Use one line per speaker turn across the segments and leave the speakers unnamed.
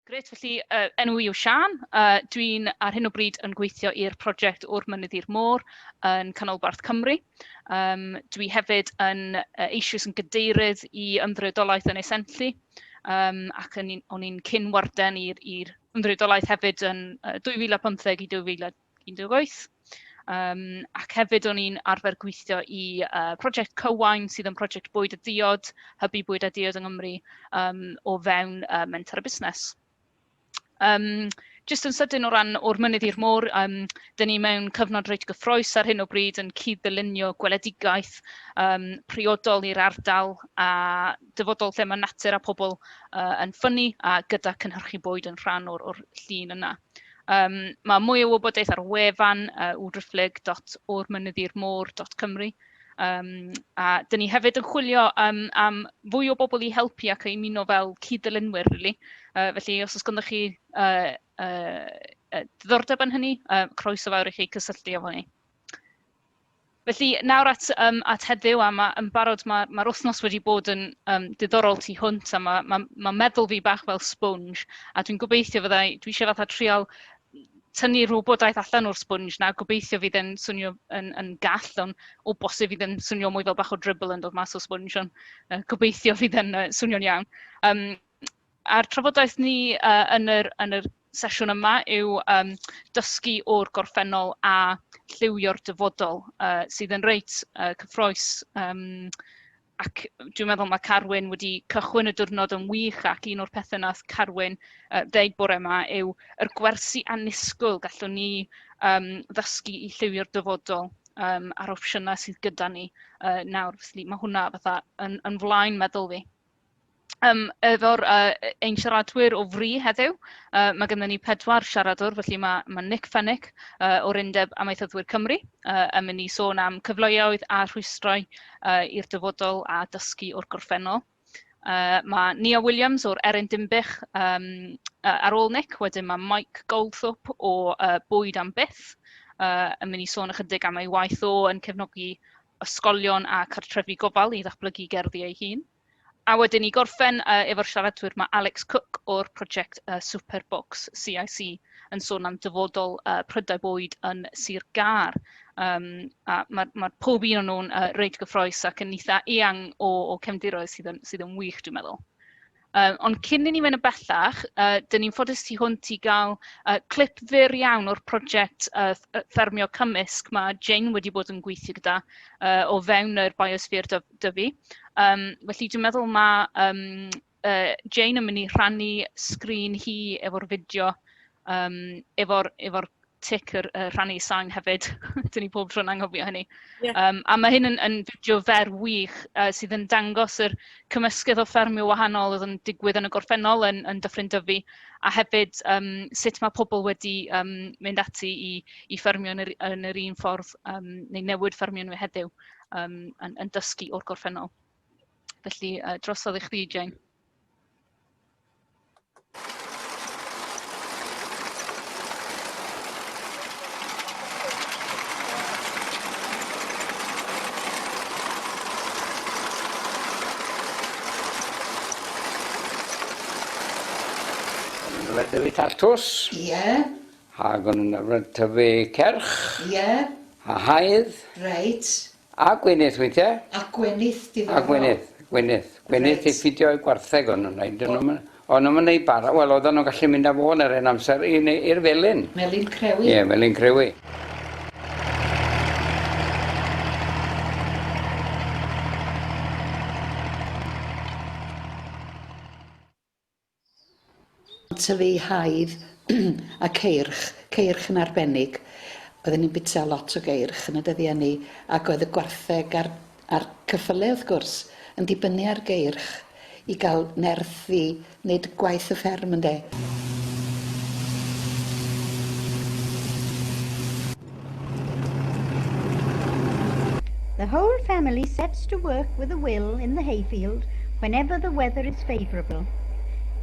Gret, felly enw I yw Siân. Dwi'n ar hyn o bryd yn gweithio i'r prosiect o'r Mynydd i'r Môr yn canolbarth Cymru. Dwi hefyd yn eisoes yn gadeirydd i ymddiriedolaeth yn Esentli, ac o'n i'n cyn-warden i'r ymddiriedolaeth hefyd yn 2015 i 2018. Ac hefyd o'n i'n arfer gweithio i prosiect Cywain sydd yn prosiect Bwyd a Diod, hybu Bwyd a Diod yng Nghymru, o fewn Mentor a Busnes. Just yn sydyn o ran o'r Mynydd i'r Môr, dyn ni mewn cyfnod reit gyffrous ar hyn o bryd yn cyd-ddylunio gweledigaeth priodol i'r ardal a dyfodol lle mae natur a pobl yn ffynnu a gyda cynhyrchu bwyd yn rhan o'r llun yna. Mae mwy o wybodaeth ar wefan www.ormynyddirmor.cymru. A dyn ni hefyd yn chwilio am fwy o bobl i helpu ac i ymuno fel cyd-ddilynwyr, really. Felly, os oes ganddoch chi diddordeb yn hynny, croeso fawr i chi cysylltu efo ni. Felly, nawr at heddiw, a yn barod mae'r wythnos wedi bod yn diddorol tu hwnt, a mae meddwl fi bach fel sponge, a dwi'n gobeithio dwi eisiau fatha trial tynnu'r wybodaeth allan o'r sponge na, gobeithio fydd yn swnio yn gall, ond o bosib fydd yn swnio mwy fel bach o dribble yn dod mas o sponge, ond gobeithio fydd yn swnio'n iawn. A'r trafodaeth ni yn yr sesiwn yma yw dysgu o'r gorffennol a llunio'r dyfodol, sydd yn reit cyffrous. Ac dwi'n meddwl mae Carwyn wedi cychwyn y diwrnod yn wych, ac un o'r pethau nath Carwyn ddeud bore yma yw yr gwersi annisgwyl gallwn ni ddysgu i llunio'r dyfodol a'r opsiynau sydd gyda ni nawr. Mae hwnna fatha yn flaen meddwl fi. Efo'r ein siaradwyr o fri heddiw, mae gynnon ni 4 siaradwr, felly mae Nick Fenwick o'r Undeb Amaethyddwyr Cymru yn mynd i sôn am cyfleoedd a rhwystrau i'r dyfodol a dysgu o'r gorffennol. Mae Nia Williams o'r Eirin Dinbych ar ôl Nick, wedyn mae Mike Goldthorp o Bwyd am Beth yn mynd i sôn ychydig am ei waith yn cefnogi ysgolion a cartrefi gofal i ddatblygu gerddi ei hun. A wedyn i gorffen efo'r siaradwyr, mae Alex Cook o'r prosiect Swper CIC yn sôn am dyfodol prydau bwyd yn Sir Gaer. A mae pob un o'n nhw'n reit gyffrous ac yn eitha eang o cefndiroedd sydd yn wych, dwi'n meddwl. Ond cyn i ni fynd y bellach, dyn ni'n ffodus tu hwnt i gael clip fyr iawn o'r prosiect FFERMIO cymysg mae Jane wedi bod yn gweithio gyda o fewn yr Biosffer Dyfi. Felly dwi'n meddwl mae Jane yn mynd i rhannu sgrin hi efo'r fideo, efo'r tic rhannu sain hefyd. Dyn ni pob tro'n anghofio hynny. A mae hyn yn fideo fer wych sydd yn dangos yr cymysgedd o ffermio wahanol oedd yn digwydd yn y gorffennol yn Dyffryn Dyfi, a hefyd sut mae pobl wedi mynd ati i ffermio yn yr un ffordd, neu newid ffermio nhw heddiw yn dysgu o'r gorffennol. Felly, drosodd i chdi, Jane.
Dyfu tatws. Ie. Ac o'n tyfu cerch. Ie. A haidd. Reit. A gwynydd weithiau. A gwynydd diddorol. Gwynydd i ffidio i gwartheg o'n nhw'n neud. O'n nhw'n neud bara. Wel, oedden nhw'n gallu mynd â fo yn yr un amser i'r felyn. Melyn Crewi. Ie, Melyn Crewi.
Tyfu haidd a ceirch yn arbennig. Oedden ni'n bita lot o geirch yn y dyddiau ni, ac oedd y gwartheg a'r cyffyle wrth gwrs yn dibynnu ar geirch i gael nerth i wneud gwaith y fferm ynde.
The whole family sets to work with a will in the hayfield whenever the weather is favourable.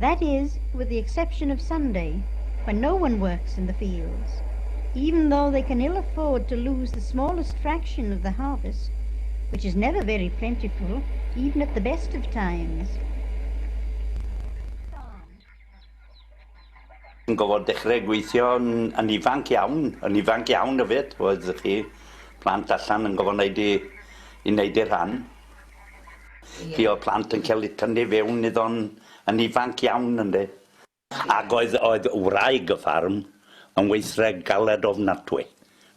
That is, with the exception of Sunday, when no one works in the fields, even though they can ill afford to lose the smallest fraction of the harvest, which is never very plentiful, even at the best of times.
Yn gofod dechrau gweithio yn ifanc iawn y fyd, oedd chi plant allan yn gofod wneud i'r rhan. Fi oedd plant yn cael eu tynnu fewn iddo'n yn ifanc iawn ynddi. Ac oedd wraig y ffarm yn weithred galed ofnadwy.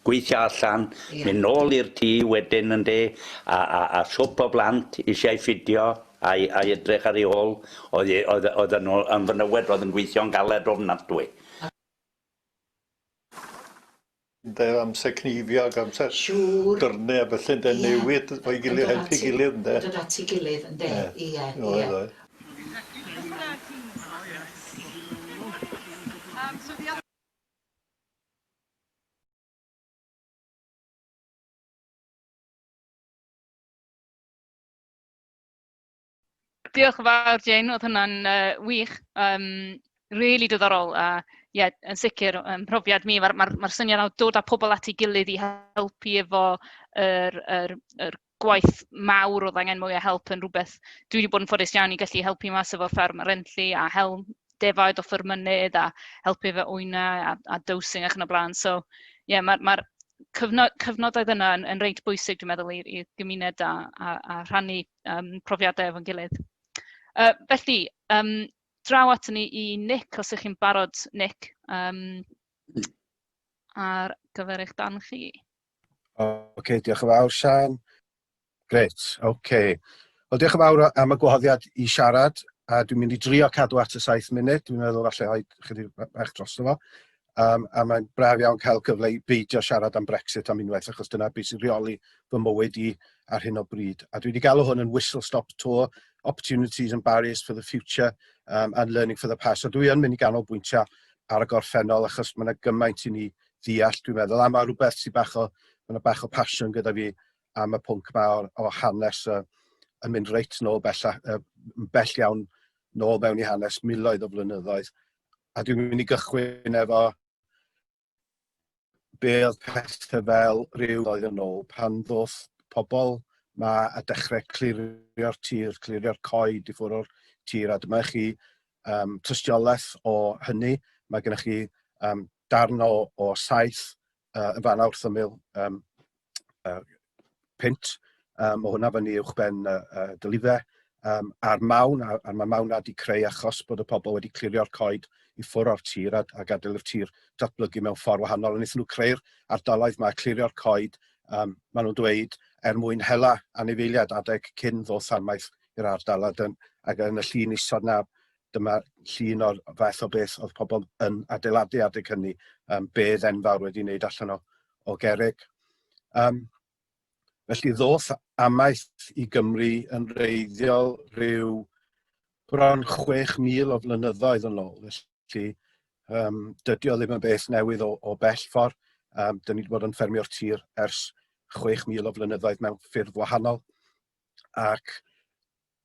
Gweithio allan, mynd nôl i'r tŷ wedyn ynddi, a swp o blant eisiau ffidio a'i edrych ar ei ôl. Oedd yn fynywed oedd yn gweithio'n galed ofnadwy.
Amser cnifio ac amser dyrnau a felly newid o'i gilydd, helpu gilydd.
Dod at ei gilydd, ynddi, ie.
Diolch yn fawr, Jane, oedd hwnna'n wych, really diddorol, a yn sicr, profiad mi, mae'r syniad o dod â pobl at ei gilydd i helpu efo yr gwaith mawr oedd angen mwy o help yn rhywbeth. Dwi wedi bod yn ffodus iawn i gallu helpu mas efo fferm yr Enlli a helm defaid o Mynydd a helpu efo wyna a dosing ac yn y blaen. So, mae'r cyfnodau yna yn reit bwysig, dwi'n meddwl, i'r gymuned a rhannu profiadau efo'n gilydd. Felly, draw at ni i Nick, os ydych chi'n barod, Nick, ar gyfer eich dan chi.
Oce, diolch yn fawr, Siân. Gret, oce. Wel, diolch yn fawr am y gwahoddiad i siarad, a dwi'n mynd i drio cadw at y 7 munud, dwi'n meddwl falle chydig bach drosto fo. A mae'n braf iawn cael cyfle i beidio siarad am Brexit am unwaith, achos dyna beth sy'n rheoli fy mywyd i ar hyn o bryd. A dwi wedi galw hwn yn whistle-stop tour, opportunities and barriers for the future and learning for the past. So dwi yn mynd i ganolbwyntio ar y gorffennol, achos mae yna gymaint i ni ddeall, dwi'n meddwl, a mae rhywbeth sy'n bach o passion gyda fi am y pwnc yma o hanes yn mynd reit nôl bell iawn nôl mewn i hanes miloedd o flynyddoedd. A dwi'n mynd i gychwyn efo be oedd pethau fel rhyw oedd yn ôl pan ddoth pobl ma a dechrau clirio'r tir, clirio'r coed i ffwrdd o'r tir, a dyma chi tystiolaeth o hynny. Mae gennych chi darn o saith yn fan wrth ymyl pint, o hwnna fyny uwchben dylifau, a'r mawn, a mae mawn wedi creu achos bod y pobl wedi clirio'r coed i ffwrdd o'r tir a gadael i'r tir datblygu mewn ffordd wahanol. A wnaethon nhw creu'r ardaloedd yma, clirio'r coed, maen nhw'n dweud, mwyn hela anifeiliaid adeg cyn ddoth sarmaith i'r ardal. Ac yn y llun isod na, dyma llun o'r fath o beth oedd pobl yn adeiladu adeg hynny, bedd enfawr wedi wneud allan o gerrig. Felly ddoth amaeth i Gymru yn reiddiol rhyw bron 6,000 o flynyddoedd yn ôl. Felly dydy o ddim yn beth newydd o bell ffordd. Dyn ni wedi bod yn ffermio'r tir ers 6,000 o flynyddoedd mewn ffyrdd wahanol. Ac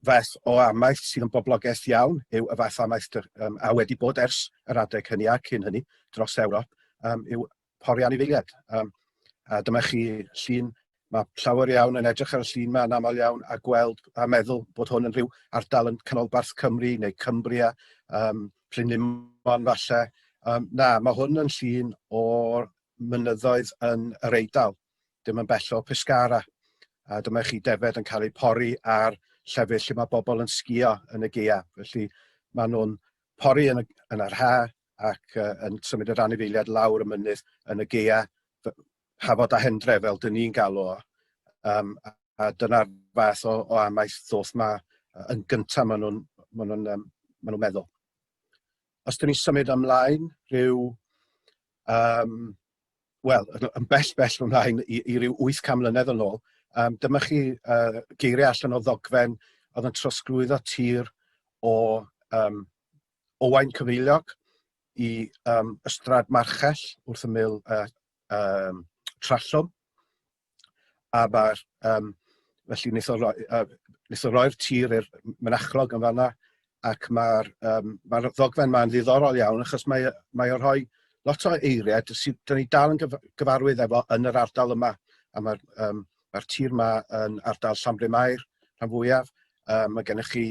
fath o amaeth sydd yn boblogaeth iawn yw y fath amaeth a wedi bod ers yr adeg hynny a cyn hynny dros Ewrop yw pori anifeiliaid. A dyma chi llun, mae llawer iawn yn edrych ar y llun yma yn aml iawn a gweld a meddwl bod hwn yn rhyw ardal yn canolbarth Cymru neu Cumbria, Plynlimon falle. Na, mae hwn yn llun o'r mynyddoedd yn yr Eidal, dim yn bell o Pescara. A dyma chi defed yn cael ei pori ar llefydd lle mae bobl yn sgïo yn y gaea. Felly maen nhw'n pori yn yr ha ac yn symud yr anifeiliaid lawr y mynydd yn y gaea, hafod a hendre fel dyn ni'n galw o. A dyna'r fath o amaeth ddoth yma yn gyntaf maen nhw'n meddwl. Os dyn ni'n symud ymlaen rhyw, yn bell ymlaen i ryw 800 mlynedd yn ôl, dyma chi geiriau allan o ddogfen oedd yn trosglwyddo tir o Owain Cyfeiliog i Ystrad Marchell wrth ymyl Trallwm. A felly wnaeth o roi'r tir i'r mynachlog yn fanna, ac mae'r ddogfen yma yn ddiddorol iawn, achos mae o'r rhoi lot o eiriau sydd dyn ni dal yn gyfarwydd efo yn yr ardal yma. A mae'r tir yma yn ardal Llanbrynmair, rhan fwyaf. Mae gennych chi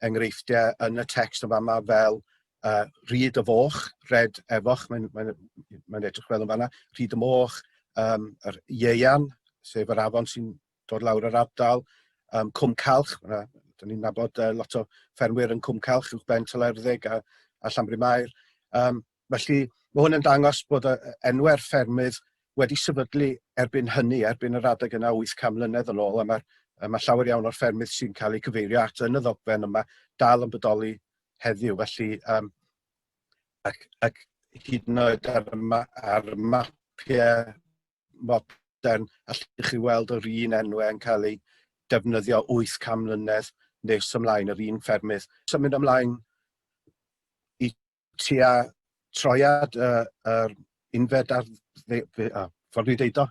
enghreifftiau yn y text yn fama fel Rhyd y Foch, Red Efoch, mae'n edrych fel yn fanna, Rhyd y Moch, yr Ieian, sef yr afon sy'n dod lawr yr ardal, Cwm Calch, da ni'n nabod lot o ffermwyr yn Cwm Calch, uwch ben Telerddeg a Llanbryd Mair. Felly, mae hwn yn dangos bod enwau'r ffermydd wedi sefydlu erbyn hynny, erbyn yr adeg yna 800 mlynedd yn ôl, a mae llawer iawn o'r ffermydd sy'n cael eu cyfeirio at yn y ddogfen yma dal yn bodoli heddiw. Felly, ac hyd yn oed ar mapiau modern, allwch chi weld yr un enwau yn cael ei defnyddio 800 mlynedd nes ymlaen, yr un ffermydd. Symud ymlaen i tua troiad yr unfed ar ffordd i ddeud o,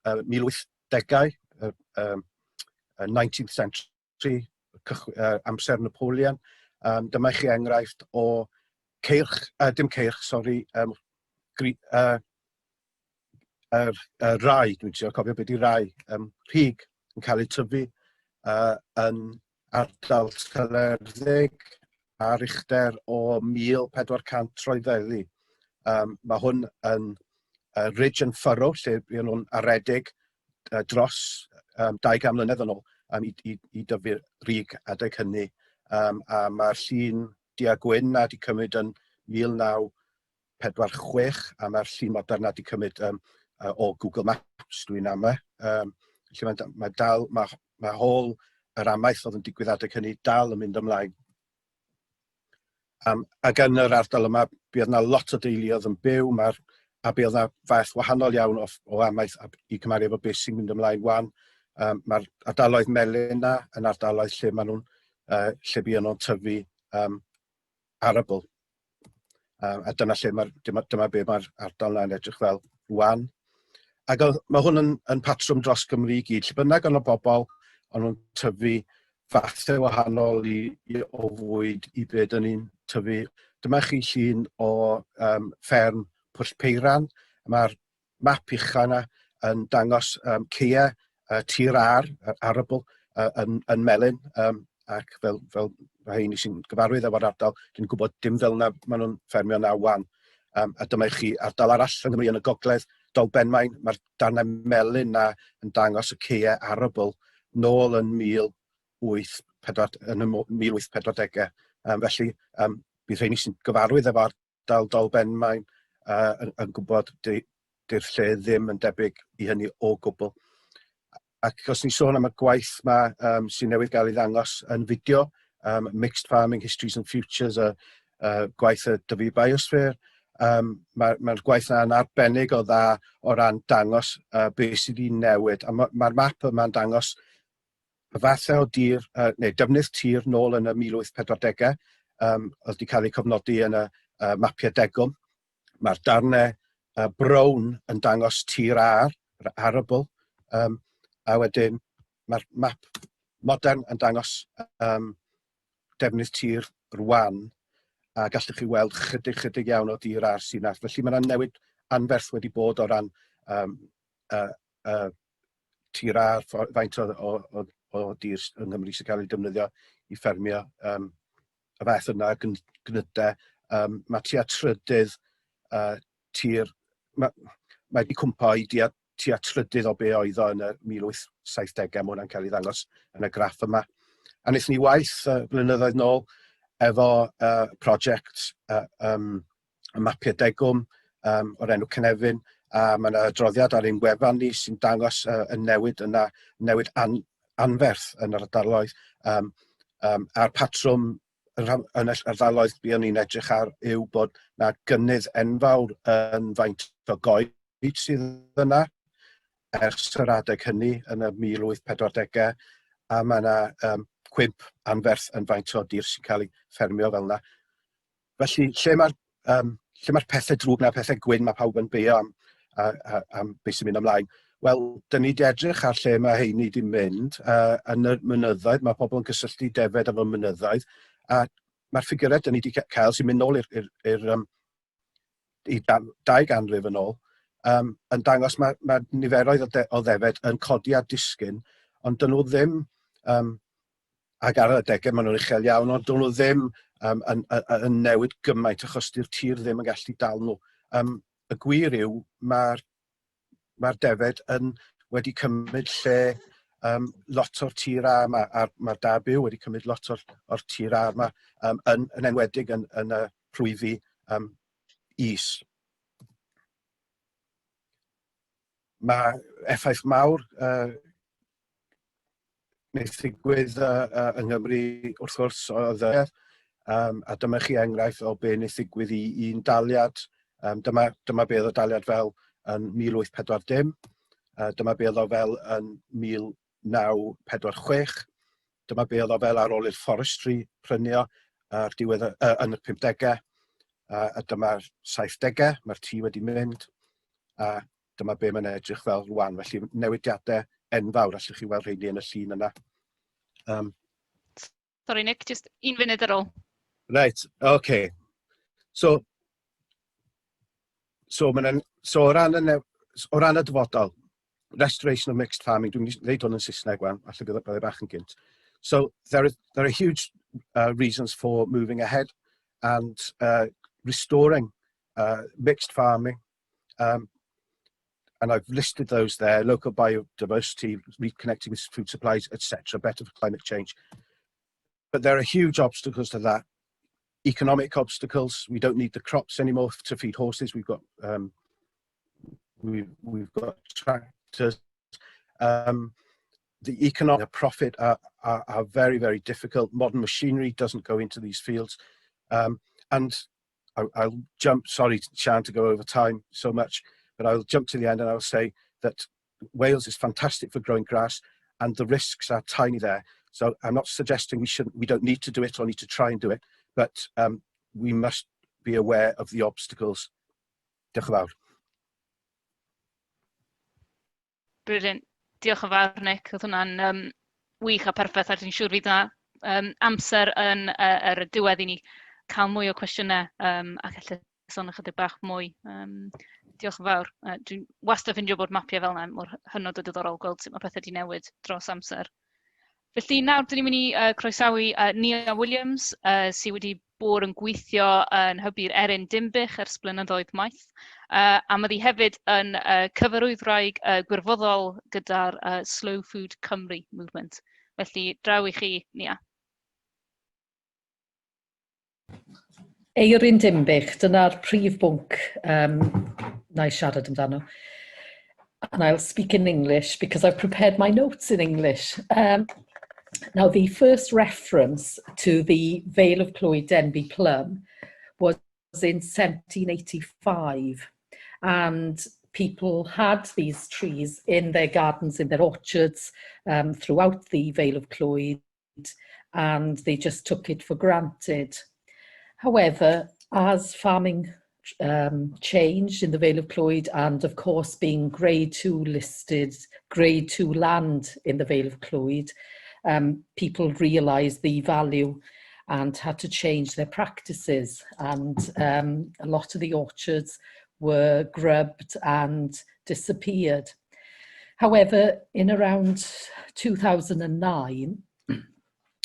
1800au, 19th century, amser Napoleon. Dyma chi enghraifft o ceirch, dim ceirch, sori, rai, dwi'n trio cofio beth i rai, rhig yn cael ei tyfu yn ardal Telerddeg ar uchder o 1400 troedfeddi. Mae hwn yn ridge and furrow, lle bydd nhw'n aredig dros 200 mlynedd yn ôl i dyfu'r rhig adeg hynny. A mae'r llun dia-gwyn na wedi cymryd yn 1946 a mae'r llun modern na wedi cymryd o Google Maps dwi'n ama. Mae hôl yr amaeth oedd yn digwydd adeg hynny dal yn mynd ymlaen. Ac yn yr ardal yma, bydd yna lot o deuluoedd yn byw, a bydd yna fath wahanol iawn o amaeth i cymaru efo beth sy'n mynd ymlaen wan. Mae'r ardaloedd melyn yna yn ardaloedd lle bydd nhw'n tyfu arable. A dyma be mae'r ardal yna'n edrych fel rwan. Ac mae hwn yn patrwm dros Gymru i gyd. Lle bynnag o'n o bobl o'n nhw'n tyfu fathau wahanol o fwyd i be dyn ni'n tyfu. Dyma chi llun o fferm Pwll Peiran. Mae'r map ucha yna yn dangos ceia tir arable yn melyn. Ac fel rhain sy'n gyfarwydd efo'r ardal, dwi'n gwybod dim fel yna maen nhw'n ffermio na wan. A dyma chi ardal arall yn Gymru yn y gogledd, Dolbenmaen, mae'r darnau melyn na yn dangos y ceia arable nôl yn 1840au. Felly, bydd rhain sy'n gyfarwydd efo'r ardal Dolbenmaen yn gwybod di'r lle ddim yn debyg i hynny o gwbl. Ac os ni'n sôn am y gwaith yma sy'n newydd gael ei ddangos yn fideo, Mixed Farming Histories and Futures, gwaith y Dyfi Biosphere, mae'r gwaith yna'n arbennig o dda o ran dangos beth sydd wedi newid. Mae'r map yma'n dangos y fathau o dir, neu defnydd tir nôl yn y 1840au, oedd wedi cael ei cofnodi yn y mapiau degwm. Mae'r darnau brown yn dangos tir arable, a wedyn mae'r map modern yn dangos defnydd tir rwan, a gallwch chi weld chydig iawn o dir ar sy'n all. Felly mae'n newid anferth wedi bod o ran tir ar, faint o dir yng Nghymru sy'n cael ei defnyddio i ffermio y fath yna gnydau. Mae tua trydydd tir, mae wedi cwmpo i tua trydydd o be oedd o yn y 1870au, mae hwnna'n cael ei ddangos yn y graff yma. A wnaethon ni waith blynyddoedd nôl efo prosiect y mapiau degwm o'r enw Cynefin, a mae yna adroddiad ar ein wefan ni sy'n dangos y newid yna, newid anferth yn yr ardaloedd. A'r patrwm yn yr ardaloedd buon ni'n edrych ar yw bod yna gynnydd enfawr yn faint o goed sydd yna ers yr adeg hynny yn y 1840au, a mae yna cwymp anferth yn faint o dir sy'n cael ei ffermio fel yna. Felly, lle mae'r pethau drwg na pethau gwyn mae pawb yn beio am beth sy'n mynd ymlaen? Wel, dyn ni wedi edrych ar lle mae heini wedi mynd yn y mynyddoedd, mae pobl yn cysylltu defed efo mynyddoedd, a mae'r ffigurau dyn ni wedi cael sy'n mynd nôl i 2 ganrif yn ôl, yn dangos mae niferoedd o ddefed yn codi a disgyn, ond dyn nhw ddim, ac ar y degau maen nhw'n uchel iawn, ond dyn nhw ddim yn newid gymaint achos di'r tir ddim yn gallu dal nhw. Y gwir yw, mae'r defed wedi cymryd lle lot o'r tir A yma, a mae'r da byw wedi cymryd lot o'r tir A yma, yn enwedig yn y rhwyfi is. Mae effaith mawr wneud ddigwydd yng Nghymru wrth gwrs o ddeddf, a dyma chi enghraifft o be wneud ddigwydd i un daliad. Dyma be oedd y daliad fel yn 1840, dyma be oedd o fel yn 1946, dyma be oedd o fel ar ôl i'r forestry prynio yn y 50au, a dyma'r 70au, mae'r tŷ wedi mynd, a dyma be mae'n edrych fel rwan. Felly newidiadau enfawr, allwch chi weld rheini yn y llun yna.
Sorry Nick, just un funud ar ôl.
Right, okay. So o ran y dyfodol, restoration of mixed farming, dwi'n dweud hwn yn Saesneg wan, allai byddai bach yn gynt. So there are huge reasons for moving ahead and restoring mixed farming. And I've listed those there: local biodiversity, reconnecting with food supplies, etc., better for climate change. But there are huge obstacles to that. Economic obstacles. We don't need the crops anymore to feed horses. We've got tractors. The economic profit are very, very difficult. Modern machinery doesn't go into these fields. And I'll jump, sorry Siân to go over time so much, but I'll jump to the end and I'll say that Wales is fantastic for growing grass and the risks are tiny there. So I'm not suggesting we don't need to do it or need to try and do it, but we must be aware of the obstacles. Diolch yn fawr.
Brilliant. Diolch yn fawr Nick, oedd hwnna'n wych a perffaith, a dwi'n siŵr fydd yna amser yn y diwedd i ni cael mwy o cwestiynau ac allai sôn ychydig bach mwy. Diolch yn fawr. Dwi'n wastad ffindio bod mapiau fel yna mor hynod o diddorol gweld sut mae pethau wedi newid dros amser. Felly nawr dyn ni'n mynd i croesawu Nia Williams sydd wedi bod yn gweithio yn hybu'r Eirin Dinbych ers blynyddoedd maith. A mae ddi hefyd yn cyfarwyddwraig gwirfoddol gyda'r Slow Food Cymru movement. Felly draw i chi, Nia.
Eirin Dinbych, dyna'r prif bwnc na I siarad amdano. And I'll speak in English because I've prepared my notes in English. Now, the first reference to the Vale of Clwyd Denbigh Plum was in 1785, and people had these trees in their gardens, in their orchards, throughout the Vale of Clwyd, and they just took it for granted. However, as farming changed in the Vale of Clwyd, and of course being Grade 2 listed, Grade 2 land in the Vale of Clwyd, people realised the value and had to change their practices, and a lot of the orchards were grubbed and disappeared. However, in around 2009,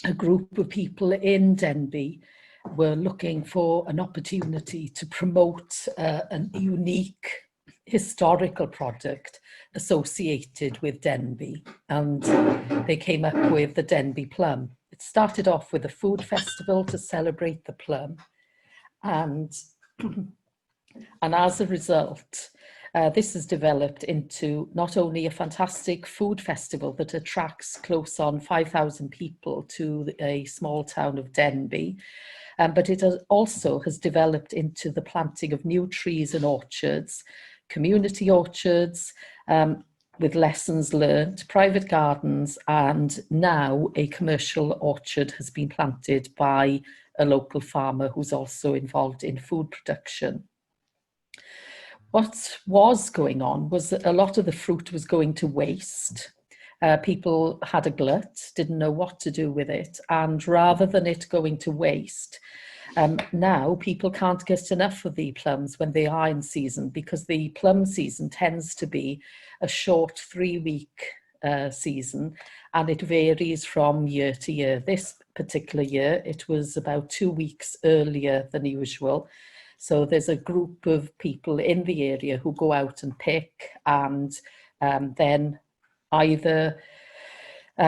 a group of people in Denbigh were looking for an opportunity to promote a unique historical product associated with Denbigh, and they came up with the Denbigh Plum. It started off with a food festival to celebrate the plum, and as a result, this has developed into not only a fantastic food festival that attracts close on 5,000 people to a small town of Denbigh, but it also has developed into the planting of new trees and orchards, community orchards with lessons learned, private gardens, and now a commercial orchard has been planted by a local farmer who's also involved in food production. What was going on was that a lot of the fruit was going to waste. People had a glut, didn't know what to do with it, and rather than it going to waste, now people can't get enough of the plums when they are in season, because the plum season tends to be a short 3-week season, and it varies from year to year. particular year. It was about 2 weeks earlier than usual. So there's a group of people in the area who go out and pick and then either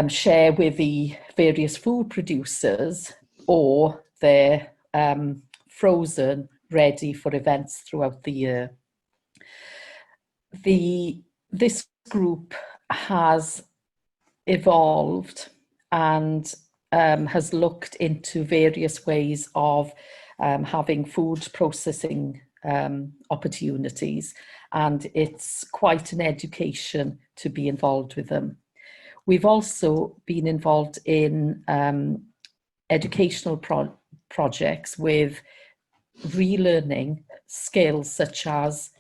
share with the various food producers, or they're frozen, ready for events throughout the year. This group has evolved and has looked into various ways of having food processing opportunities, and it's quite an education to be involved with them. We've also been involved in educational projects with relearning skills such as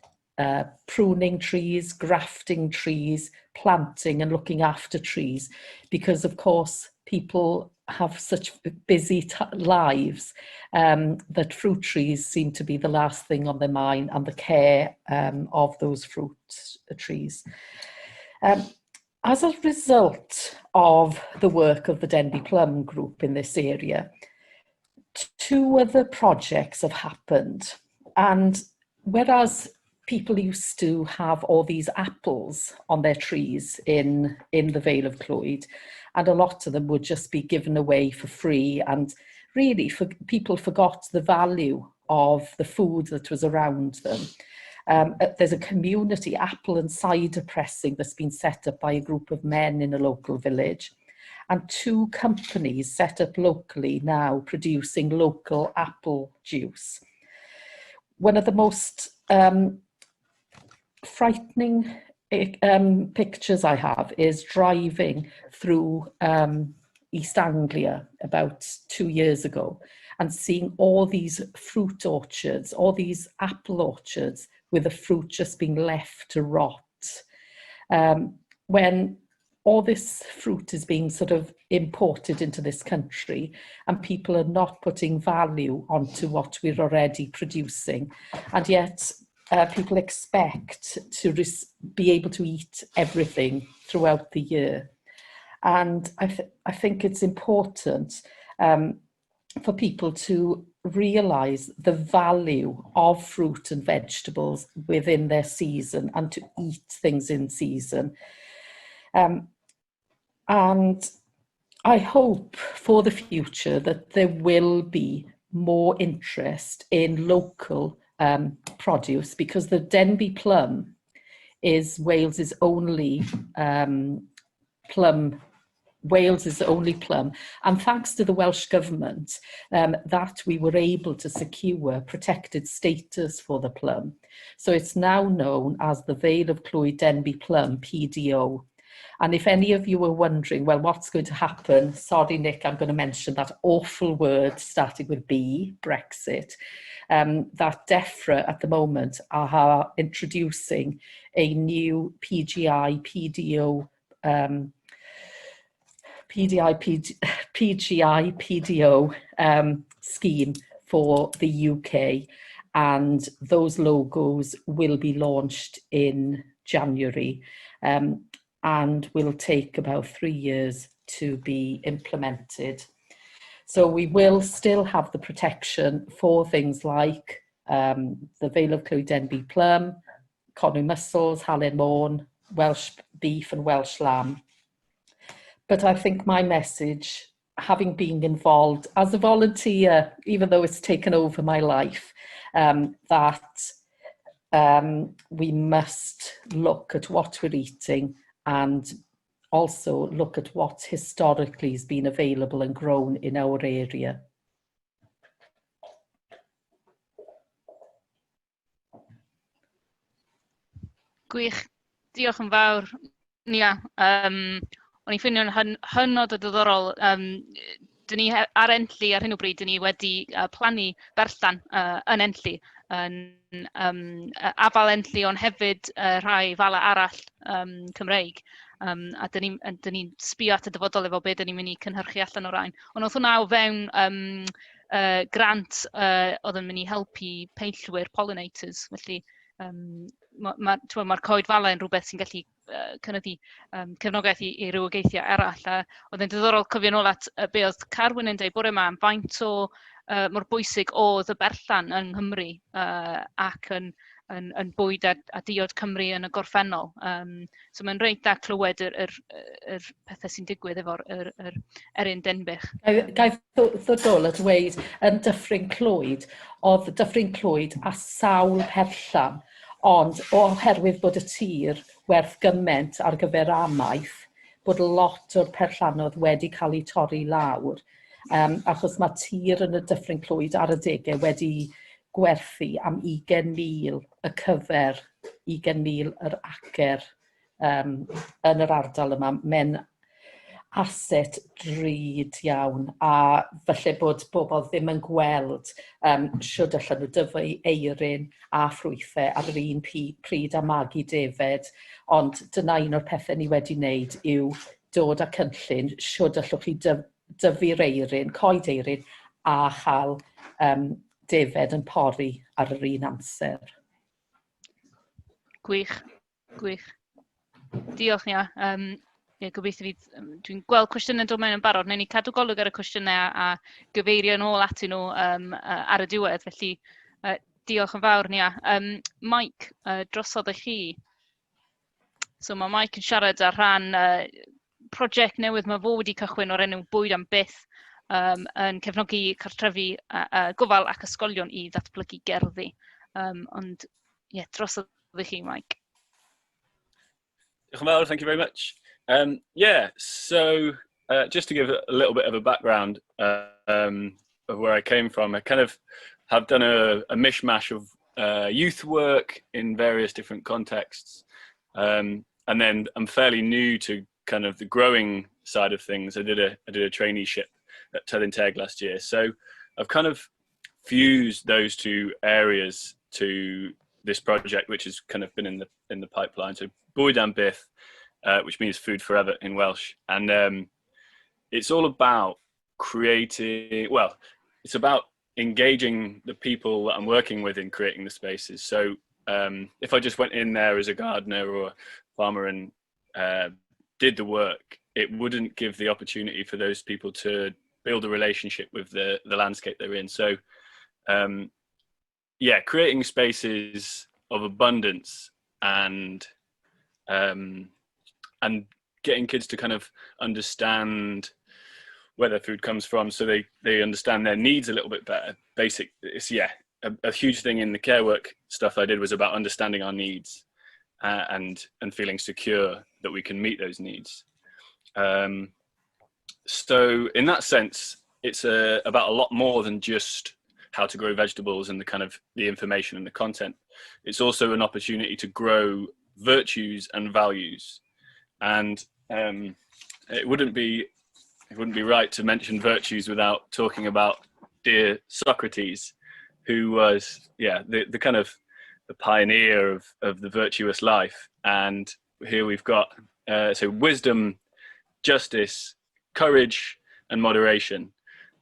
pruning trees, grafting trees, planting and looking after trees, because of course people have such busy lives that fruit trees seem to be the last thing on their mind, and the care of those fruit trees. As a result of the work of the Denbigh Plum group in this area, 2 other projects have happened, and whereas people used to have all these apples on their trees in the Vale of Clwyd, and a lot of them would just be given away for free, and really people forgot the value of the food that was around them. There's a community apple and cider pressing that's been set up by a group of men in a local village, and 2 companies set up locally now producing local apple juice. One of the most frightening pictures I have is driving through East Anglia about 2 years ago and seeing all these fruit orchards, all these apple orchards with the fruit just being left to rot. When all this fruit is being sort of imported into this country and people are not putting value onto what we're already producing, and yet people expect to be able to eat everything throughout the year. And I think it's important for people to realise the value of fruit and vegetables within their season and to eat things in season. And I hope for the future that there will be more interest in local produce, because the Denbigh plum is Wales's only plum. And thanks to the Welsh Government that we were able to secure protected status for the plum. So it's now known as the Vale of Clwyd Denbigh Plum, PDO. And if any of you were wondering, well, what's going to happen? Sorry, Nick, I'm going to mention that awful word starting with B, Brexit. That DEFRA at the moment are introducing a new PGI, PDO, scheme for the UK, and those logos will be launched in January and will take about 3 years to be implemented. So we will still have the protection for things like the Vale of Clwyd Denbigh plum, Conwy mussels, Halen Morn, Welsh beef and Welsh lamb. But I think my message, having been involved as a volunteer, even though it's taken over my life, that we must look at what we're eating and also look at what historically has been available and grown in our area.
Gwych, diolch yn fawr. Nia, o'n i'n ffeinio'n hynod o diddorol. Dyn ni ar Entli ar hyn o bryd, dyn ni wedi plannu berllan yn Entli, yn afal Entli, ond hefyd rhai fala arall Cymreig. A dyn ni'n sbio at y dyfodol efo beth dyn ni'n mynd i cynhyrchu allan o'r rhain. Ond oedd hwnna o fewn grant oedd yn mynd i helpu peillwyr pollinators. Felly mae'r coed fala yn rhywbeth sy'n gallu cynyddu cefnogaeth i rywogaethiau arall. Oedd yn diddorol cofio nôl at be oedd Carwyn yn dweud bore yma am faint o mor bwysig oedd y berllan yng Nghymru ac yn bwyd a diod Cymru yn y gorffennol. So mae'n reit da clywed yr pethau sy'n digwydd efo'r erin Denbigh.
Gaeth ddod a dweud yn Dyffryn Clwyd, oedd Dyffryn Clwyd a sawl perllan, ond oherwydd bod y tir werth gyment ar gyfer amaeth, bod lot o'r perllannodd wedi cael eu torri lawr. Achos mae tir yn y Dyffryn Clwyd ar y degau wedi gwerthu am 20,000 y cyfer, 20,000 yr acre yn yr ardal yma. Mae'n asset drud iawn, a falle bod bobl ddim yn gweld siwr allan nhw dyfu Eirin a ffrwythau ar yr un pryd a magu defed, ond dyna un o'r pethau ni wedi wneud yw dod â cynllun siwr allwch chi dyfu'r Eirin, coed Eirin, a chael defed yn pori ar yr un amser.
Gwych, gwych. Diolch Nia. Gobeithio dwi'n gweld cwestiynau dod mewn yn barod. Newn ni cadw golwg ar y cwestiynau a gyfeirio yn ôl atyn nhw ar y diwedd. Felly, diolch yn fawr Nia. Mike, drosodd i chi. So mae Mike yn siarad ar rhan prosiect newydd mae fo wedi cychwyn o'r enw Bwyd am Byth yn cefnogi cartrefi gofal ac ysgolion i ddatblygu gerddi. Ond, drosodd i chi, Mike.
Diolch yn fawr, thank you very much. So just to give a little bit of a background of where I came from, I kind of have done a mishmash of youth work in various different contexts. And then I'm fairly new to kind of the growing side of things. I did a traineeship at llunio'r last year. So I've kind of fused those two areas to this project, which has kind of been in the pipeline. So Bwyd am Beth, which means food forever in Welsh. And it's all about creating, well, it's about engaging the people that I'm working with in creating the spaces. So if I just went in there as a gardener or a farmer and did the work, it wouldn't give the opportunity for those people to build a relationship with the landscape they're in. So creating spaces of abundance and getting kids to kind of understand where their food comes from, so they understand their needs a little bit better. It's a huge thing in the care work stuff I did was about understanding our needs and feeling secure that we can meet those needs. So in that sense, it's about a lot more than just how to grow vegetables and the kind of the information and the content. It's also an opportunity to grow virtues and values. And it wouldn't be right to mention virtues without talking about dear Socrates, who was the kind of the pioneer of the virtuous life. And here we've got so wisdom, justice, courage, and moderation.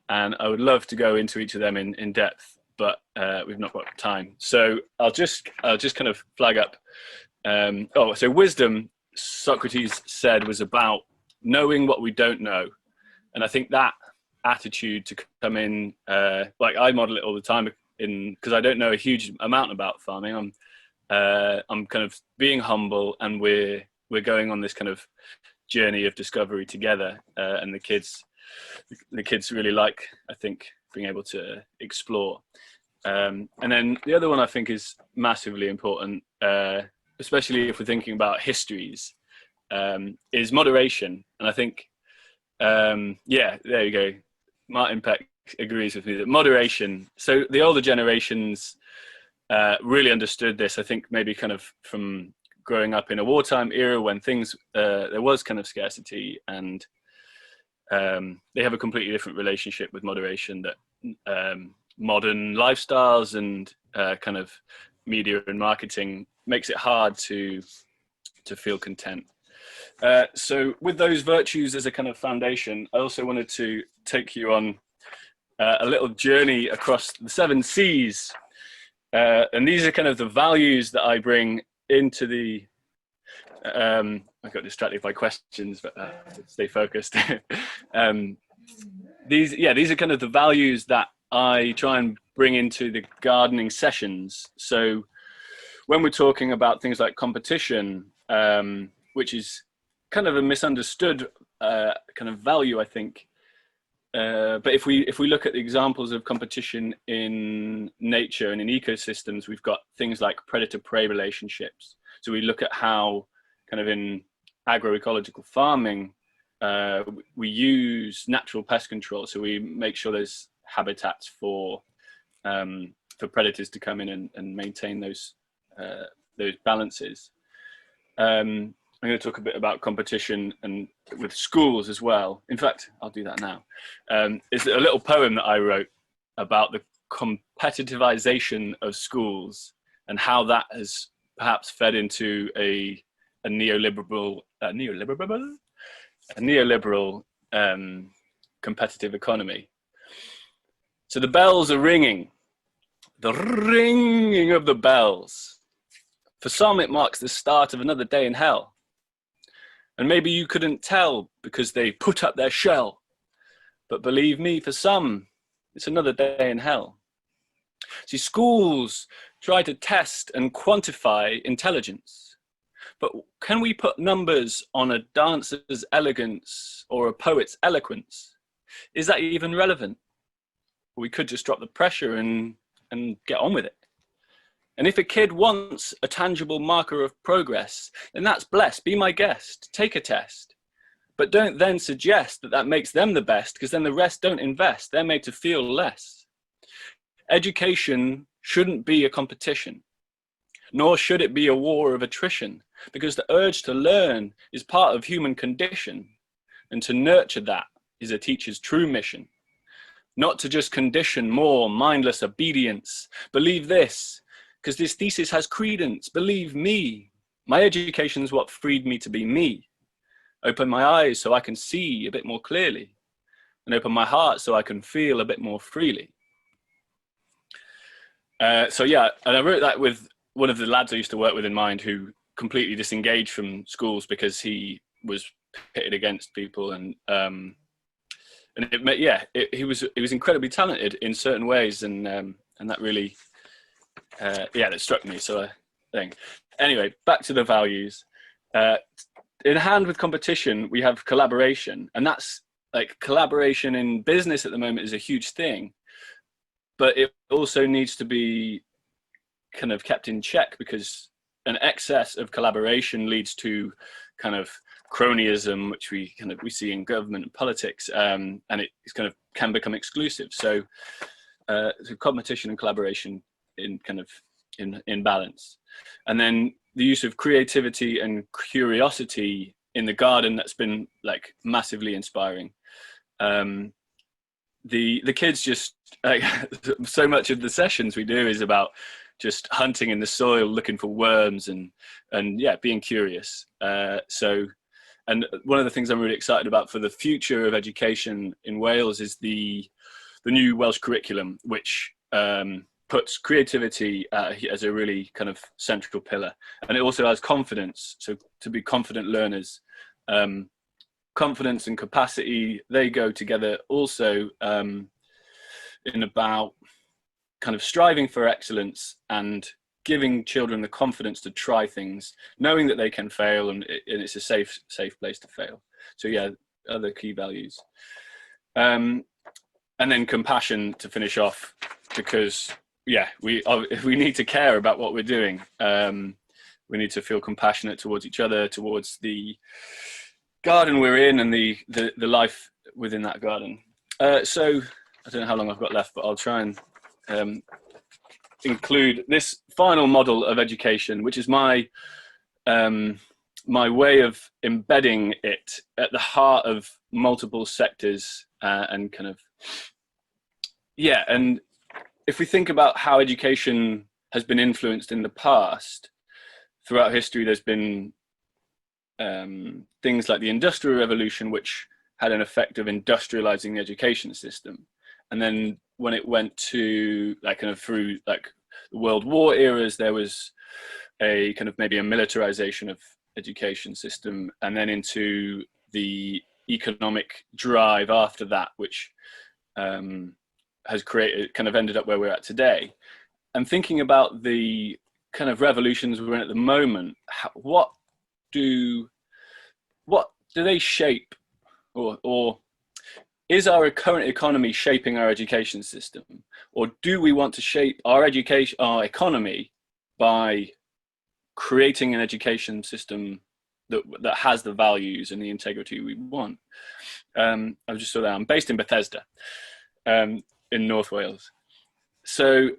And I would love to go into each of them in depth, but we've not got time. So I'll just kind of flag up. So wisdom, Socrates said, was about knowing what we don't know. And I think that attitude to come in, like I model it all the time because I don't know a huge amount about farming. I'm kind of being humble, and we're going on this kind of journey of discovery together. And the kids really like, I think, being able to explore. And then the other one I think is massively important, especially if we're thinking about histories, is moderation. And I think, there you go. Martin Peck agrees with me that moderation, so the older generations really understood this, I think maybe kind of from growing up in a wartime era when things, there was kind of scarcity, and they have a completely different relationship with moderation that modern lifestyles and kind of media and marketing makes it hard to feel content. So with those virtues as a kind of foundation, I also wanted to take you on a little journey across the 7 C's. And these are kind of the values that I bring into the I got distracted by questions, but stay focused. These are kind of the values that I try and bring into the gardening sessions. So when we're talking about things like competition, which is kind of a misunderstood kind of value, I think. But if we look at the examples of competition in nature and in ecosystems, we've got things like predator-prey relationships. So we look at how kind of in agroecological farming, we use natural pest control. So we make sure there's habitats for predators to come in and maintain those balances. I'm going to talk a bit about competition and with schools as well. In fact, I'll do that now. It's a little poem that I wrote about the competitivization of schools and how that has perhaps fed into a neoliberal competitive economy. So the bells are ringing, the ringing of the bells. For some, it marks the start of another day in hell. And maybe you couldn't tell because they put up their shell. But believe me, for some, it's another day in hell. See, schools try to test and quantify intelligence. But can we put numbers on a dancer's elegance or a poet's eloquence? Is that even relevant? We could just drop the pressure and get on with it. And if a kid wants a tangible marker of progress, then that's blessed. Be my guest, take a test. But don't then suggest that that makes them the best, because then the rest don't invest. They're made to feel less. Education shouldn't be a competition, nor should it be a war of attrition, because the urge to learn is part of human condition, and to nurture that is a teacher's true mission. Not to just condition more mindless obedience. Believe this, because this thesis has credence. Believe me, my education is what freed me to be me. Open my eyes so I can see a bit more clearly, and open my heart so I can feel a bit more freely. So yeah, and I wrote that with one of the lads I used to work with in mind, who completely disengaged from schools because he was pitted against people, and he was incredibly talented in certain ways, and that really that struck me. So I think anyway, back to the values. In hand with competition, we have collaboration, and that's like collaboration in business at the moment is a huge thing, but it also needs to be kind of kept in check, because an excess of collaboration leads to kind of cronyism, which we see in government and politics, and it kind of can become exclusive. So competition and collaboration in balance, and then the use of creativity and curiosity in the garden, that's been like massively inspiring. The kids just so much of the sessions we do is about just hunting in the soil, looking for worms, and being curious. And one of the things I'm really excited about for the future of education in Wales is the new Welsh curriculum, which puts creativity as a really kind of central pillar, and it also has confidence. So to be confident learners, confidence and capacity, they go together also, in about kind of striving for excellence and giving children the confidence to try things, knowing that they can fail, and it's a safe place to fail. So yeah, other key values. And then compassion to finish off, because yeah, we need to care about what we're doing. We need to feel compassionate towards each other, towards the garden we're in, and the life within that garden. So I don't know how long I've got left, but I'll try and include this final model of education, which is my way of embedding it at the heart of multiple sectors, and kind of and if we think about how education has been influenced in the past, throughout history, there's been things like the Industrial Revolution, which had an effect of industrializing the education system. And then when it went to through the World War eras, there was a kind of maybe a militarization of education system, and then into the economic drive after that, which has created, kind of ended up where we're at today. And thinking about the kind of revolutions we're in at the moment, what do they shape, or is our current economy shaping our education system, or do we want to shape our economy by creating an education system that has the values and the integrity we want? I was just sort of, I'm based in Bethesda, in North Wales. So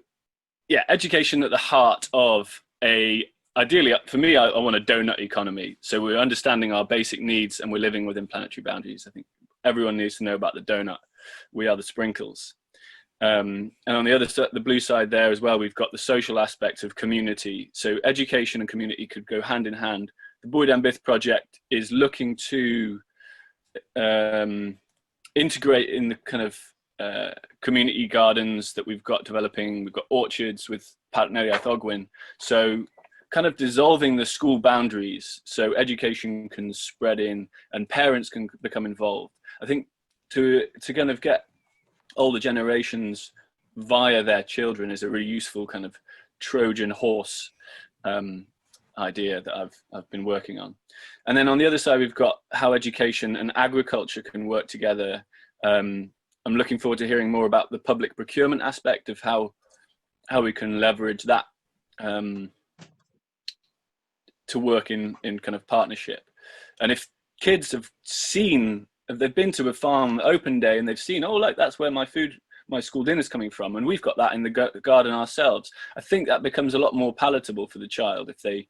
yeah, education at the heart of ideally, for me, I want a donut economy. So we're understanding our basic needs and we're living within planetary boundaries. I think everyone needs to know about the donut. We are the sprinkles. And on the other side, the blue side there as well, we've got the social aspects of community. So education and community could go hand in hand. The Bwyd and Byth project is looking to integrate in the kind of community gardens that we've got developing. We've got orchards with partneriaeth Ogwen. So kind of dissolving the school boundaries so education can spread in and parents can become involved. I think to kind of get older generations via their children is a really useful kind of Trojan horse idea that I've been working on. And then on the other side, we've got how education and agriculture can work together. I'm looking forward to hearing more about the public procurement aspect of how we can leverage that to work in kind of partnership. And if kids have seen, if they've been to a farm open day and they've seen, oh, like that's where my school dinner's coming from, and we've got that in the garden ourselves, I think that becomes a lot more palatable for the child if they,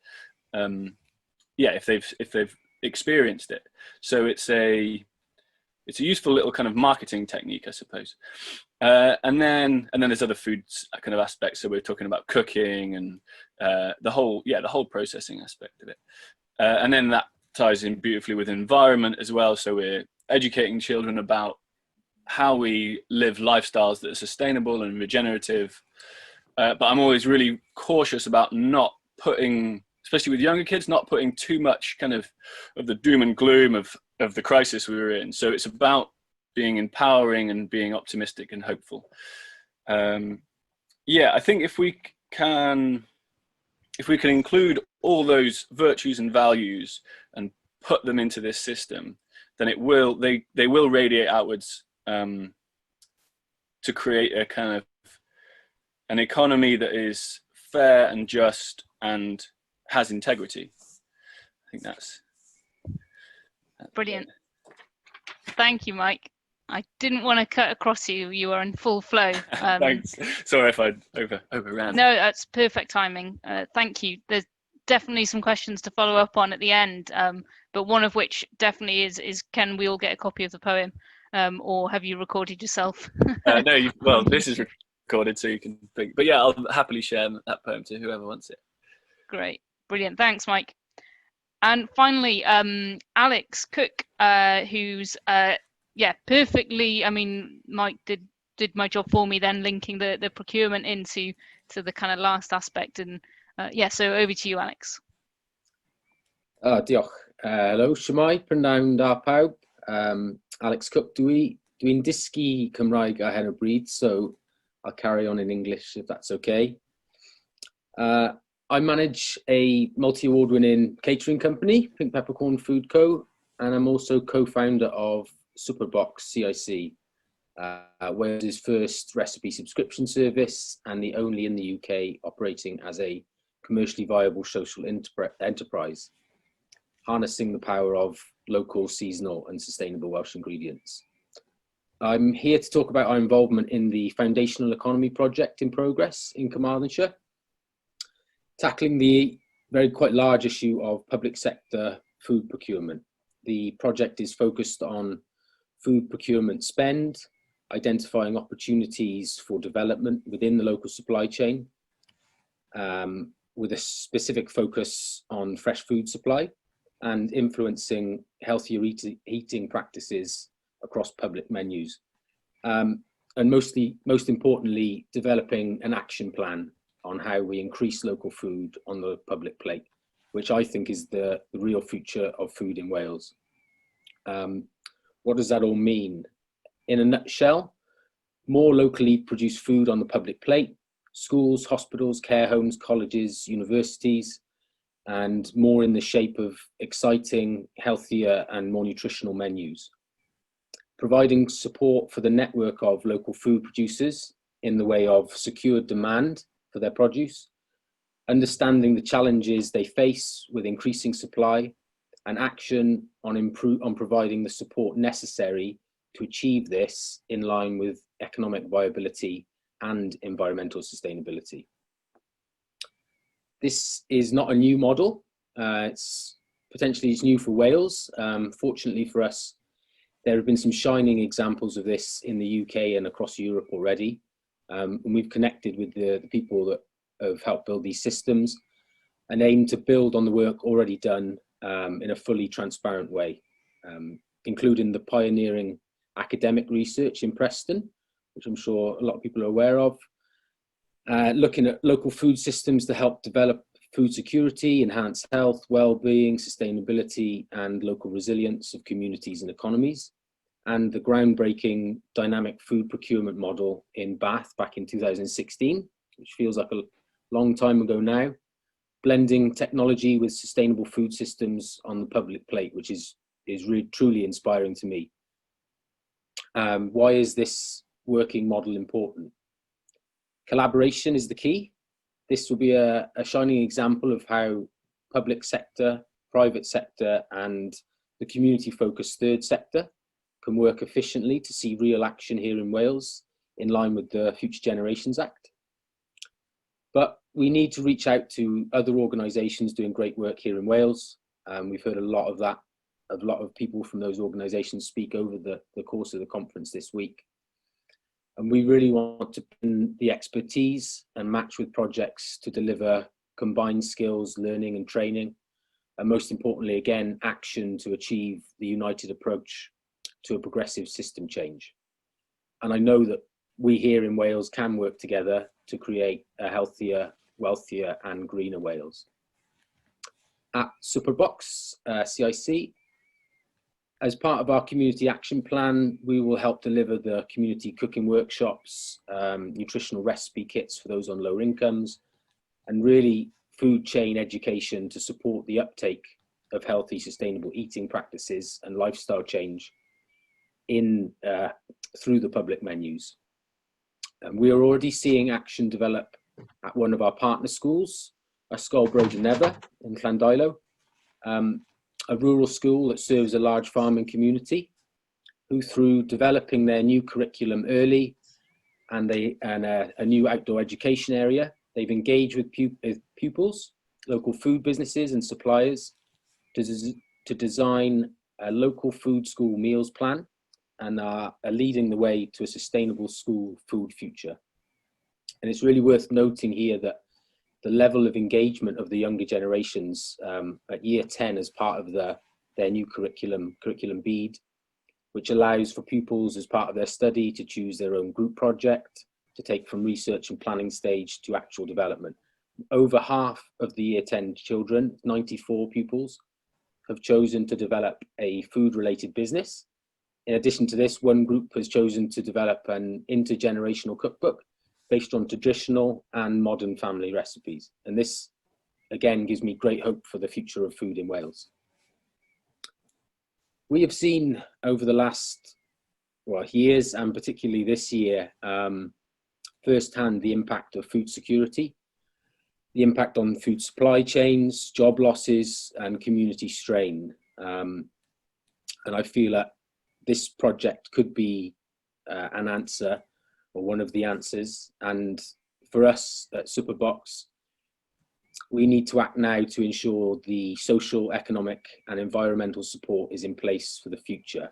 if they've experienced it. So it's a useful little kind of marketing technique, I suppose. And then there's other foods kind of aspects. So we're talking about cooking and the whole processing aspect of it. And then that ties in beautifully with environment as well. So we're educating children about how we live lifestyles that are sustainable and regenerative. But I'm always really cautious about not putting, especially with younger kids, not putting too much kind of the doom and gloom of the crisis we were in. So it's about being empowering and being optimistic and hopeful. I think if we can include all those virtues and values and put them into this system, then they will radiate outwards to create a kind of an economy that is fair and just and has integrity. I think that's
brilliant. Thank you, Mike. I didn't want to cut across you. You are in full flow.
Thanks. Sorry if I overran.
No, that's perfect timing. Thank you. There's definitely some questions to follow up on at the end, but one of which definitely is can we all get a copy of the poem, or have you recorded yourself?
No, well, this is recorded, so you can think. But yeah, I'll happily share that poem to whoever wants it.
Great, brilliant. Thanks, Mike. And finally, Alex Cook, who's perfectly. I mean, Mike did my job for me, then linking the procurement into the kind of last aspect. And so over to you, Alex.
Diolch. Hello, shwmae, prynawn da pawb. Alex Cook, dwi'n dysgu Cymraeg ar hyn o bryd, so I'll carry on in English if that's okay. I manage a multi-award-winning catering company, Pink Peppercorn Food Co., and I'm also co-founder of Superbox CIC, Wales's first recipe subscription service and the only in the UK operating as a commercially viable social enterprise, harnessing the power of local, seasonal and sustainable Welsh ingredients. I'm here to talk about our involvement in the Foundational Economy project in progress in Carmarthenshire, tackling the quite large issue of public sector food procurement. The project is focused on food procurement spend, identifying opportunities for development within the local supply chain, with a specific focus on fresh food supply and influencing healthier eating practices across public menus. And most importantly, developing an action plan on how we increase local food on the public plate. which I think is the real future of food in Wales. What does that all mean? In a nutshell, more locally produced food on the public plate, schools, hospitals, care homes, colleges, universities, and more in the shape of exciting, healthier and more nutritional menus. Providing support for the network of local food producers in the way of secured demand for their produce, understanding the challenges they face with increasing supply, and action on providing the support necessary to achieve this in line with economic viability and environmental sustainability. This is not a new model. It's new for Wales. Fortunately for us, there have been some shining examples of this in the UK and across Europe already. And we've connected with the people that have helped build these systems and aim to build on the work already done in a fully transparent way, including the pioneering academic research in Preston, which I'm sure a lot of people are aware of, looking at local food systems to help develop food security, enhance health, well-being, sustainability, and local resilience of communities and economies, and the groundbreaking dynamic food procurement model in Bath back in 2016, which feels like a long time ago now, blending technology with sustainable food systems on the public plate, which is really truly inspiring to me. Why is this working model important? Collaboration is the key. This will be a shining example of how public sector, private sector, and the community-focused third sector can work efficiently to see real action here in Wales in line with the Future Generations Act. But we need to reach out to other organisations doing great work here in Wales. We've heard a lot of that, a lot of people from those organisations speak over the course of the conference this week. And we really want to bring the expertise and match with projects to deliver combined skills, learning and training, and most importantly, again, action to achieve the united approach to a progressive system change. And I know that we here in Wales can work together to create a healthier, wealthier and greener Wales. At Superbox CIC, as part of our community action plan, we will help deliver the community cooking workshops, nutritional recipe kits for those on lower incomes, and really food chain education to support the uptake of healthy, sustainable eating practices and lifestyle change through the public menus. We are already seeing action develop at one of our partner schools, Ysgol Brod Never in Llandilo, a rural school that serves a large farming community, who through developing their new curriculum early and a new outdoor education area, they've engaged with pupils, local food businesses and suppliers to design a local food school meals plan and are leading the way to a sustainable school food future. And it's really worth noting here that the level of engagement of the younger generations at year 10 as part of their new curriculum BEAD, which allows for pupils as part of their study to choose their own group project, to take from research and planning stage to actual development. Over half of the year 10 children, 94 pupils, have chosen to develop a food-related business. In addition to this, one group has chosen to develop an intergenerational cookbook based on traditional and modern family recipes. And this, again, gives me great hope for the future of food in Wales. We have seen over the last years, and particularly this year, firsthand the impact of food security, the impact on food supply chains, job losses, and community strain. And I feel that this project could be an answer, or one of the answers. And for us at Superbox, we need to act now to ensure the social, economic and environmental support is in place for the future.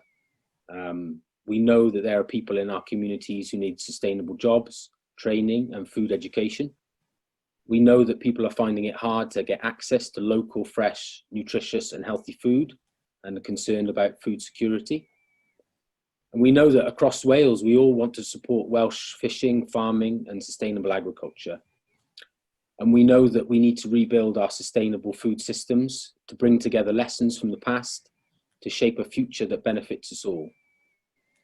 We know that there are people in our communities who need sustainable jobs, training and food education. We know that people are finding it hard to get access to local, fresh, nutritious and healthy food and are concerned about food security. And we know that across Wales, we all want to support Welsh fishing, farming and sustainable agriculture. And we know that we need to rebuild our sustainable food systems to bring together lessons from the past to shape a future that benefits us all.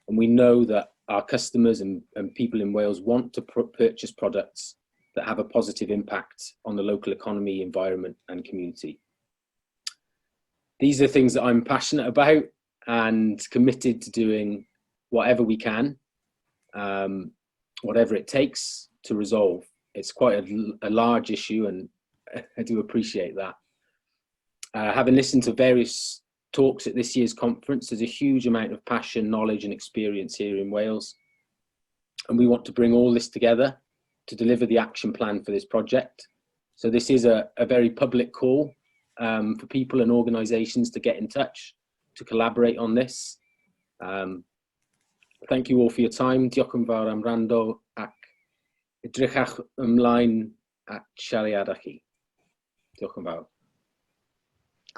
And we know that our customers and people in Wales want to purchase products that have a positive impact on the local economy, environment and community. These are things that I'm passionate about and committed to doing whatever we can, whatever it takes to resolve. It's quite a large issue, and I do appreciate that. Having listened to various talks at this year's conference, there's a huge amount of passion, knowledge and experience here in Wales. And we want to bring all this together to deliver the action plan for this project. So this is a very public call for people and organisations to get in touch, to collaborate on this. Thank you all for your time. Diolch yn fawr am wrando ac edrychach ymlaen at siarad â chi. Diolch yn fawr.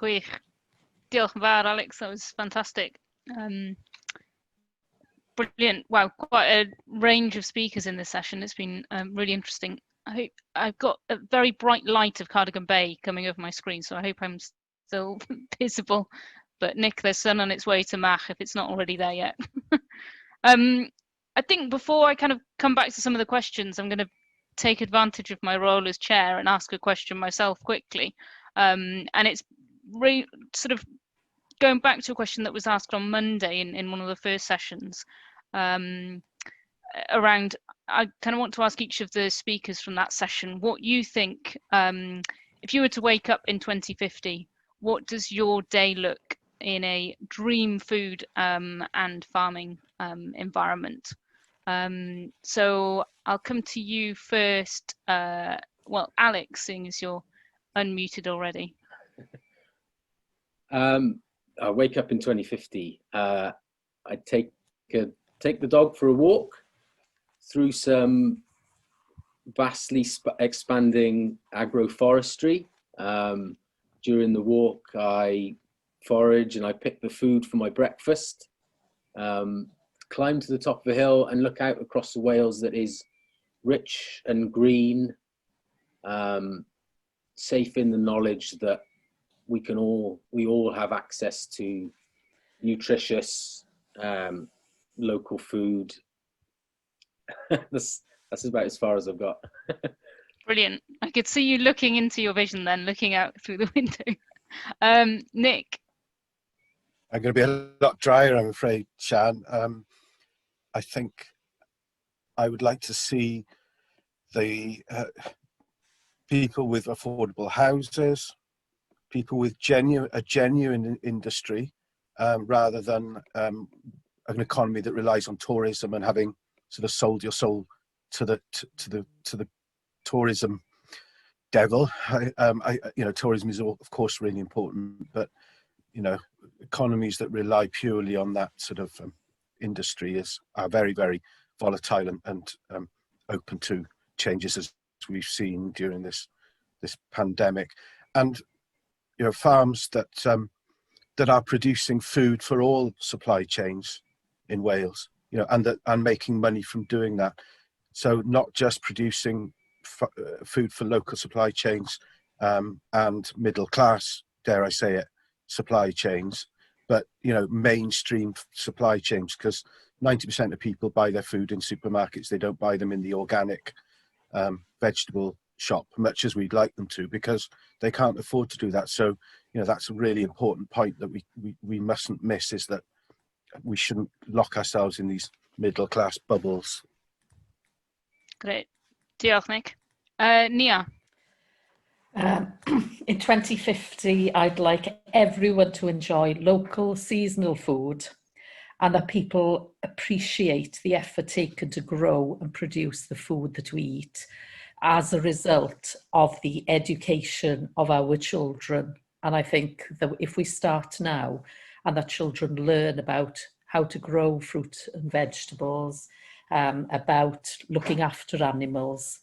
Gwych. Diolch yn fawr, Alex. That was fantastic. Brilliant. Wow, quite a range of speakers in this session. It's been really interesting. I've got a very bright light of Cardigan Bay coming over my screen, so I hope I'm still visible. But Nick, there's sun on its way to Mach if it's not already there yet. I think before I kind of come back to some of the questions, I'm going to take advantage of my role as chair and ask a question myself quickly. And it's sort of going back to a question that was asked on Monday in one of the first sessions around, I kind of want to ask each of the speakers from that session what you think, if you were to wake up in 2050, what does your day look in a dream food and farming environment? So I'll come to you first. Well, Alex, seeing as you're unmuted already.
I wake up in 2050. I take the dog for a walk through some vastly expanding agroforestry. During the walk, I forage and I pick the food for my breakfast. Climb to the top of a hill and look out across the Wales that is rich and green, safe in the knowledge that we all have access to nutritious local food. That's about as far as I've got.
Brilliant. I could see you looking into your vision then, looking out through the window. Nick?
I'm going to be a lot drier, I'm afraid, Siân. I think I would like to see the people with affordable houses, people with a genuine industry, rather than an economy that relies on tourism and having sort of sold your soul to the tourism devil. You know, tourism is of course really important, but you know, economies that rely purely on that sort of industry are very, very volatile and open to changes, as we've seen during this pandemic. And you know, farms that are producing food for all supply chains in Wales, you know, and making money from doing that. So not just producing food for local supply chains and middle class, dare I say it, supply chains, but you know, mainstream supply chains, because 90% of people buy their food in supermarkets. They don't buy them in the organic vegetable shop, much as we'd like them to, because they can't afford to do that. So you know, that's a really important point that we mustn't miss, is that we shouldn't lock ourselves in these middle class bubbles.
Great. Diolch, Nick. Nia?
In 2050, I'd like everyone to enjoy local seasonal food, and that people appreciate the effort taken to grow and produce the food that we eat as a result of the education of our children. And I think that if we start now and that children learn about how to grow fruit and vegetables, about looking after animals,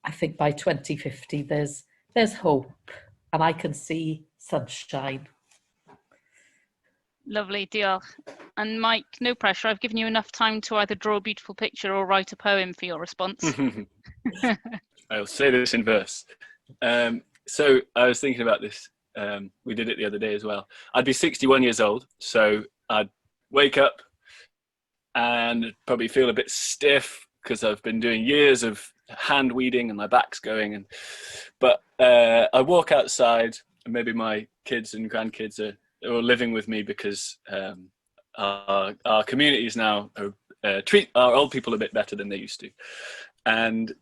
I think by 2050 there's hope, and I can see sunshine.
Lovely, diolch. And Mike, no pressure. I've given you enough time to either draw a beautiful picture or write a poem for your response.
I'll say this in verse. So I was thinking about this. We did it the other day as well. I'd be 61 years old, so I'd wake up and probably feel a bit stiff because I've been doing years of hand weeding and my back's going. But I walk outside, and maybe my kids and grandkids are all living with me because our communities now treat our old people a bit better than they used to. And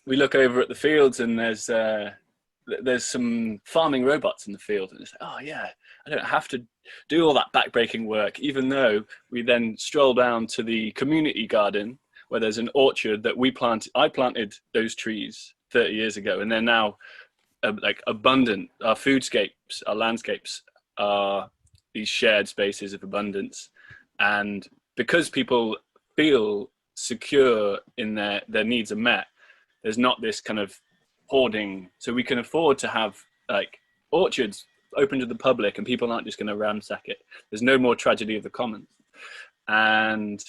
we look over at the fields, and there's some farming robots in the field, and it's like, oh yeah, I don't have to do all that backbreaking work, even though we then stroll down to the community garden where there's an orchard that I planted those trees 30 years ago, and they're now like abundant. Our foodscapes, our landscapes are these shared spaces of abundance. And because people feel secure in their needs are met, there's not this kind of hoarding. So we can afford to have like orchards open to the public, and people aren't just going to ransack it. There's no more tragedy of the commons. And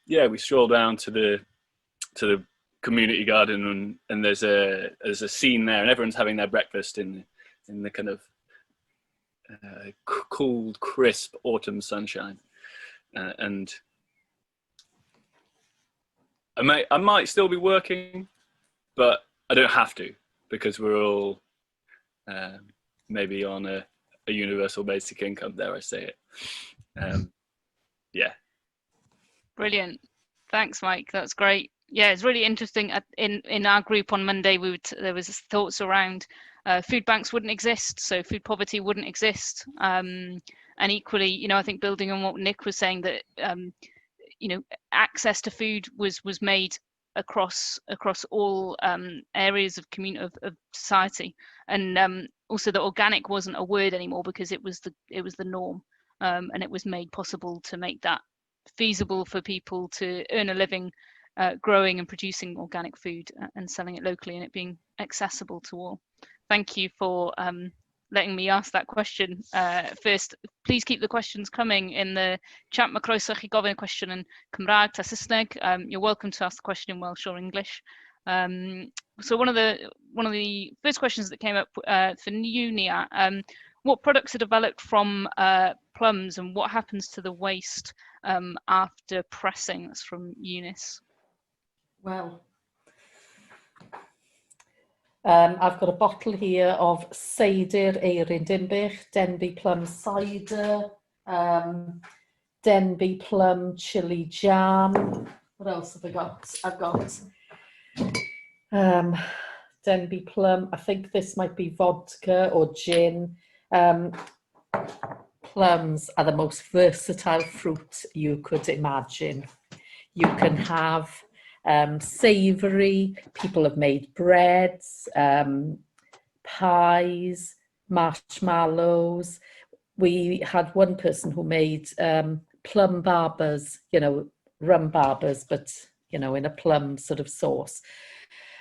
yeah, we stroll down to the community garden, and there's a scene there, and everyone's having their breakfast in the kind of cold, crisp autumn sunshine. And I might still be working, but I don't have to, because we're all maybe on a universal basic income, dare I say it. Yeah.
Brilliant. Thanks, Mike. That's great. Yeah, it's really interesting. In our group on Monday, there was thoughts around food banks wouldn't exist, so food poverty wouldn't exist. And equally, you know, I think building on what Nick was saying, that you know, access to food was made across all areas of society, and also that organic wasn't a word anymore because it was the norm, and it was made possible to make that feasible for people to earn a living growing and producing organic food and selling it locally, and it being accessible to all. Thank you for letting me ask that question first. Please keep the questions coming in the chat. Mae croeso chi gofyn y cwestiwn yn Cymraeg ta Saesneg. You're welcome to ask the question in Welsh or English. So one of the first questions that came up for you, Nia, what products are developed from plums, and what happens to the waste after pressing? That's from Eunice.
Well, I've got a bottle here of cider Eirin Dinbych, Denbigh plum cider, Denbigh plum chili jam. What else have I got? I've got Denbigh plum, I think this might be vodka or gin. Plums are the most versatile fruit you could imagine. You can have savoury, people have made breads, pies, marshmallows. We had one person who made plum barbers, you know, rum barbers, but, you know, in a plum sort of sauce.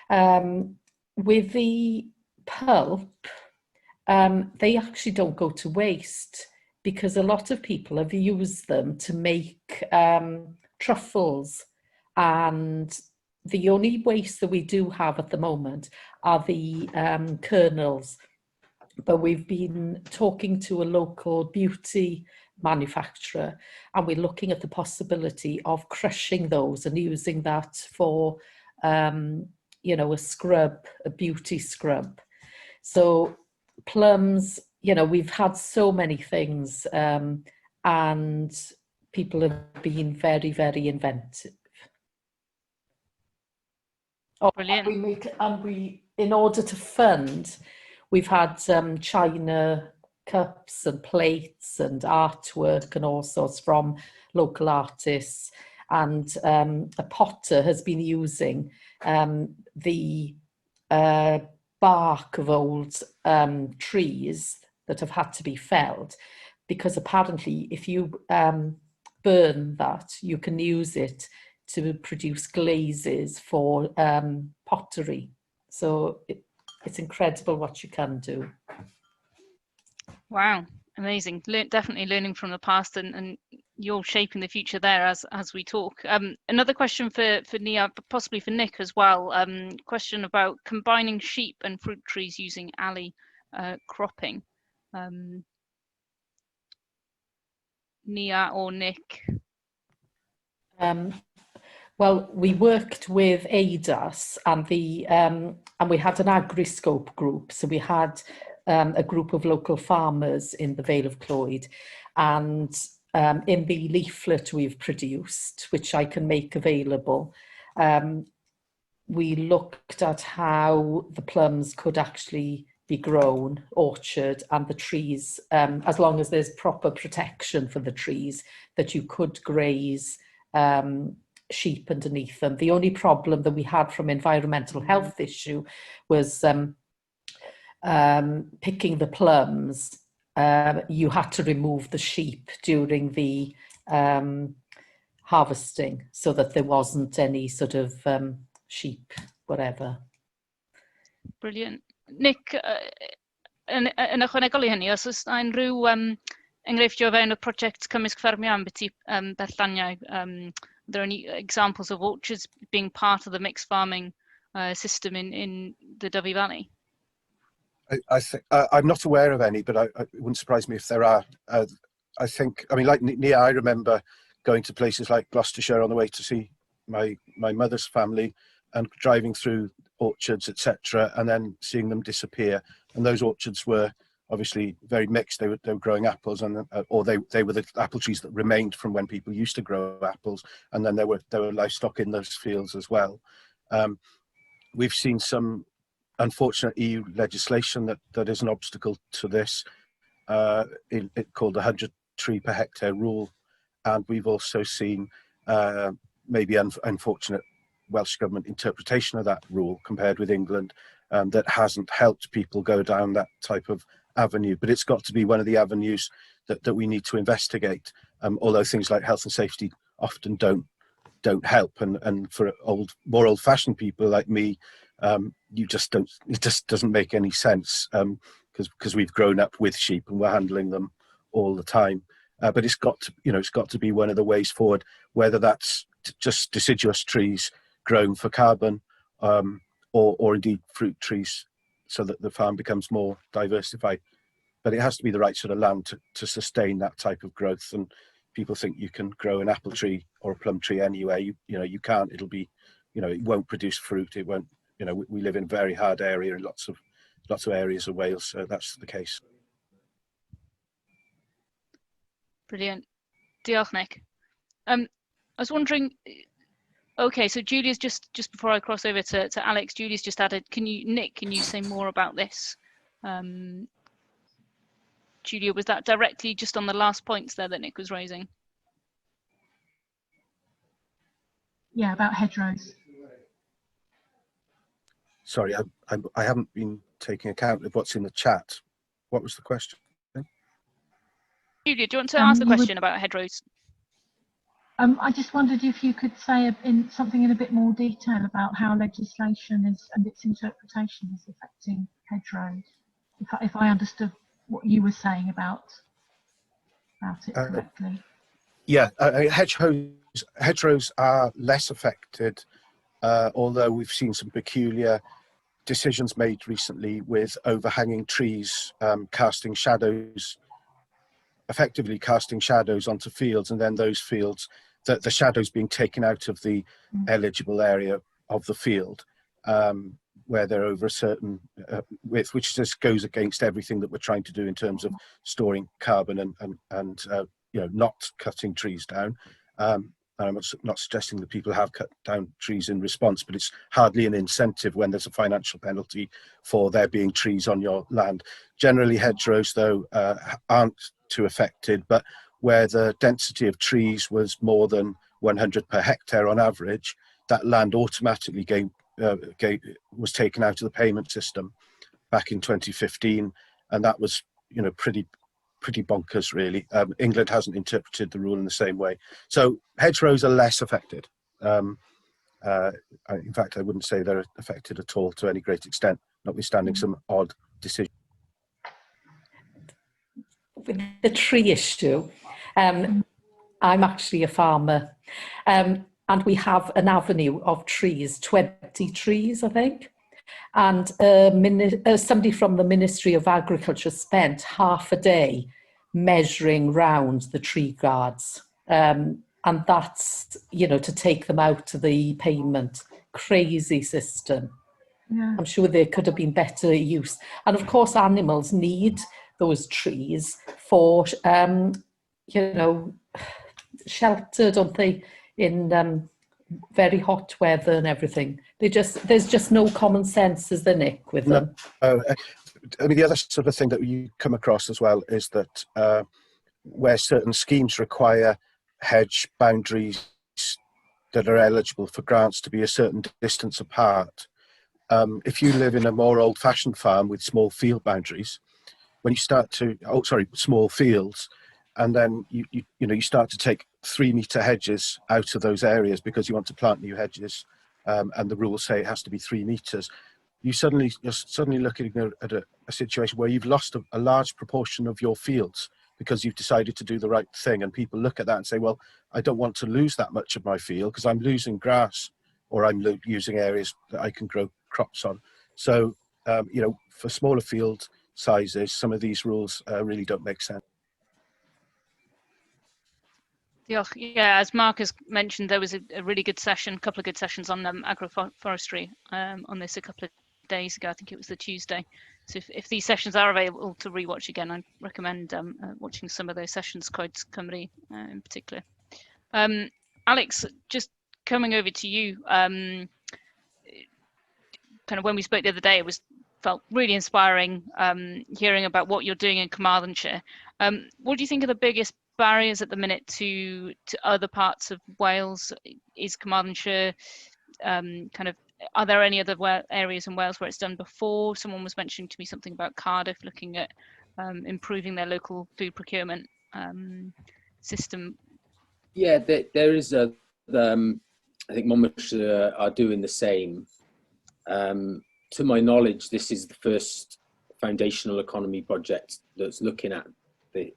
With the pulp, they actually don't go to waste, because a lot of people have used them to make truffles. And the only waste that we do have at the moment are the kernels. But we've been talking to a local beauty manufacturer, and we're looking at the possibility of crushing those and using that for, you know, a scrub, a beauty scrub. So plums, you know, we've had so many things, and people have been very, very inventive. Oh,
Brilliant.
We in order to fund, we've had china cups and plates and artwork and all sorts from local artists, and a potter has been using the bark of old trees that have had to be felled, because apparently if you burn that, you can use it to produce glazes for pottery. So it's incredible what you can do.
Wow, amazing. Definitely learning from the past, and you're shaping the future there as we talk. Another question for Nia, but possibly for Nick as well. Question about combining sheep and fruit trees using alley cropping. Nia or Nick?
Well, we worked with ADAS and we had an agri-scope group. So we had a group of local farmers in the Vale of Clwyd, and in the leaflet we've produced, which I can make available, we looked at how the plums could actually be grown, orchard, and the trees, as long as there's proper protection for the trees, that you could graze sheep underneath them. The only problem that we had from environmental health issue was picking the plums. You had to remove the sheep during the harvesting so that there wasn't any sort of sheep, whatever.
Brilliant. Nick, yn ychwanegol i hynny, os oes unrhyw enghreifftiau fewn y prosiect cymysg ffermio ambiti berllaniau, are there any examples of orchards being part of the mixed farming system in the Dyfi Valley?
I think I'm not aware of any, but it wouldn't surprise me if there are. I think, I mean, like Nia, I remember going to places like Gloucestershire on the way to see my mother's family and driving through orchards, etc., and then seeing them disappear. And those orchards were obviously very mixed. They were growing apples, and or they were the apple trees that remained from when people used to grow apples. And then there were livestock in those fields as well. We've seen some unfortunate EU legislation that is an obstacle to this. It called the 100 tree per hectare rule, and we've also seen maybe unfortunate Welsh Government interpretation of that rule compared with England that hasn't helped people go down that type of avenue. But it's got to be one of the avenues that we need to investigate, although things like health and safety often don't help, and for more old-fashioned people like me, it just doesn't make any sense, because we've grown up with sheep and we're handling them all the time. But it's got to be one of the ways forward, whether that's just deciduous trees grown for carbon, or indeed fruit trees, so that the farm becomes more diversified. But it has to be the right sort of land to sustain that type of growth. And people think you can grow an apple tree or a plum tree anywhere. You can't. It'll be, it won't produce fruit. It won't. We live in a very hard area in lots of areas of Wales, so that's the case.
Brilliant. Diolch, Nick. I was wondering, okay, so Julia's just before I cross over to Alex, Julia's just added, Nick, can you say more about this? Julia, was that directly just on the last points there that Nick was raising?
Yeah, about hedgerows.
Sorry, I haven't been taking account of what's in the chat. What was the question?
Julia, do you want to ask the question about hedgerows?
I just wondered if you could say something in a bit more detail about how legislation and its interpretation is affecting hedgerows. If I understood what you were saying about it correctly.
Yeah, hedgerows are less affected, although we've seen some peculiar decisions made recently with overhanging trees effectively casting shadows onto fields, and then those fields, the shadows being taken out of the eligible area of the field, where they're over a certain width, which just goes against everything that we're trying to do in terms of storing carbon and not cutting trees down. I'm not suggesting that people have cut down trees in response, but it's hardly an incentive when there's a financial penalty for there being trees on your land. Generally, hedgerows, though, aren't too affected, but where the density of trees was more than 100 per hectare on average, that land automatically was taken out of the payment system back in 2015, and that was pretty bonkers, really. England hasn't interpreted the rule in the same way, so hedgerows are less affected. In fact, I wouldn't say they're affected at all to any great extent, notwithstanding some odd decisions. With
the tree issue, I'm actually a farmer. And we have an avenue of trees, 20 trees, I think. And somebody from the Ministry of Agriculture spent half a day measuring round the tree guards. And that's, you know, to take them out to the pavement. Crazy system.
Yeah.
I'm sure there could have been better use. And of course, animals need those trees for, you know, shelter, don't they, in very hot weather and everything. There's just no common sense, is there, Nick, with them?
I mean, the other sort of thing that you come across as well is that where certain schemes require hedge boundaries that are eligible for grants to be a certain distance apart. If you live in a more old-fashioned farm with small field boundaries, when you start to, small fields, and then you start to take 3-metre hedges out of those areas because you want to plant new hedges, and the rules say it has to be 3 metres. You're suddenly looking at a situation where you've lost a large proportion of your fields because you've decided to do the right thing, and people look at that and say, well, I don't want to lose that much of my field because I'm losing grass, or I'm using areas that I can grow crops on. So, you know, for smaller field sizes, some of these rules really don't make sense.
Yeah, as Mark has mentioned, there was a really good session, a couple of good sessions on agroforestry on this a couple of days ago. I think it was the Tuesday. So if these sessions are available to rewatch again, I recommend watching some of those sessions, Coed Cymru in particular. Alex, just coming over to you, kind of when we spoke the other day, felt really inspiring hearing about what you're doing in Carmarthenshire. What do you think are the biggest barriers at the minute to other parts of Wales? Is Carmarthenshire kind of, are there any other areas in Wales where it's done before? Someone was mentioning to me something about Cardiff looking at improving their local food procurement system.
Yeah, there is I think Monmouthshire are doing the same. To my knowledge, this is the first foundational economy project that's looking at the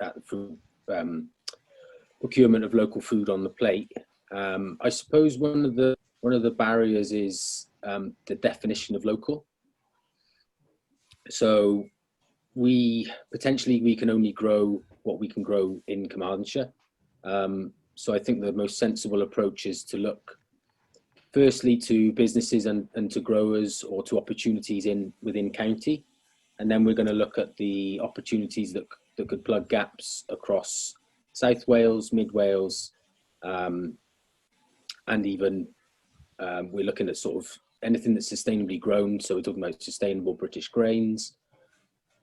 procurement of local food on the plate. I suppose one of the barriers is the definition of local. So we can only grow what we can grow in Carmarthenshire. So I think the most sensible approach is to look firstly to businesses and to growers, or to opportunities within county, and then we're going to look at the opportunities that could plug gaps across South Wales, Mid Wales, and even we're looking at sort of anything that's sustainably grown. So we're talking about sustainable British grains.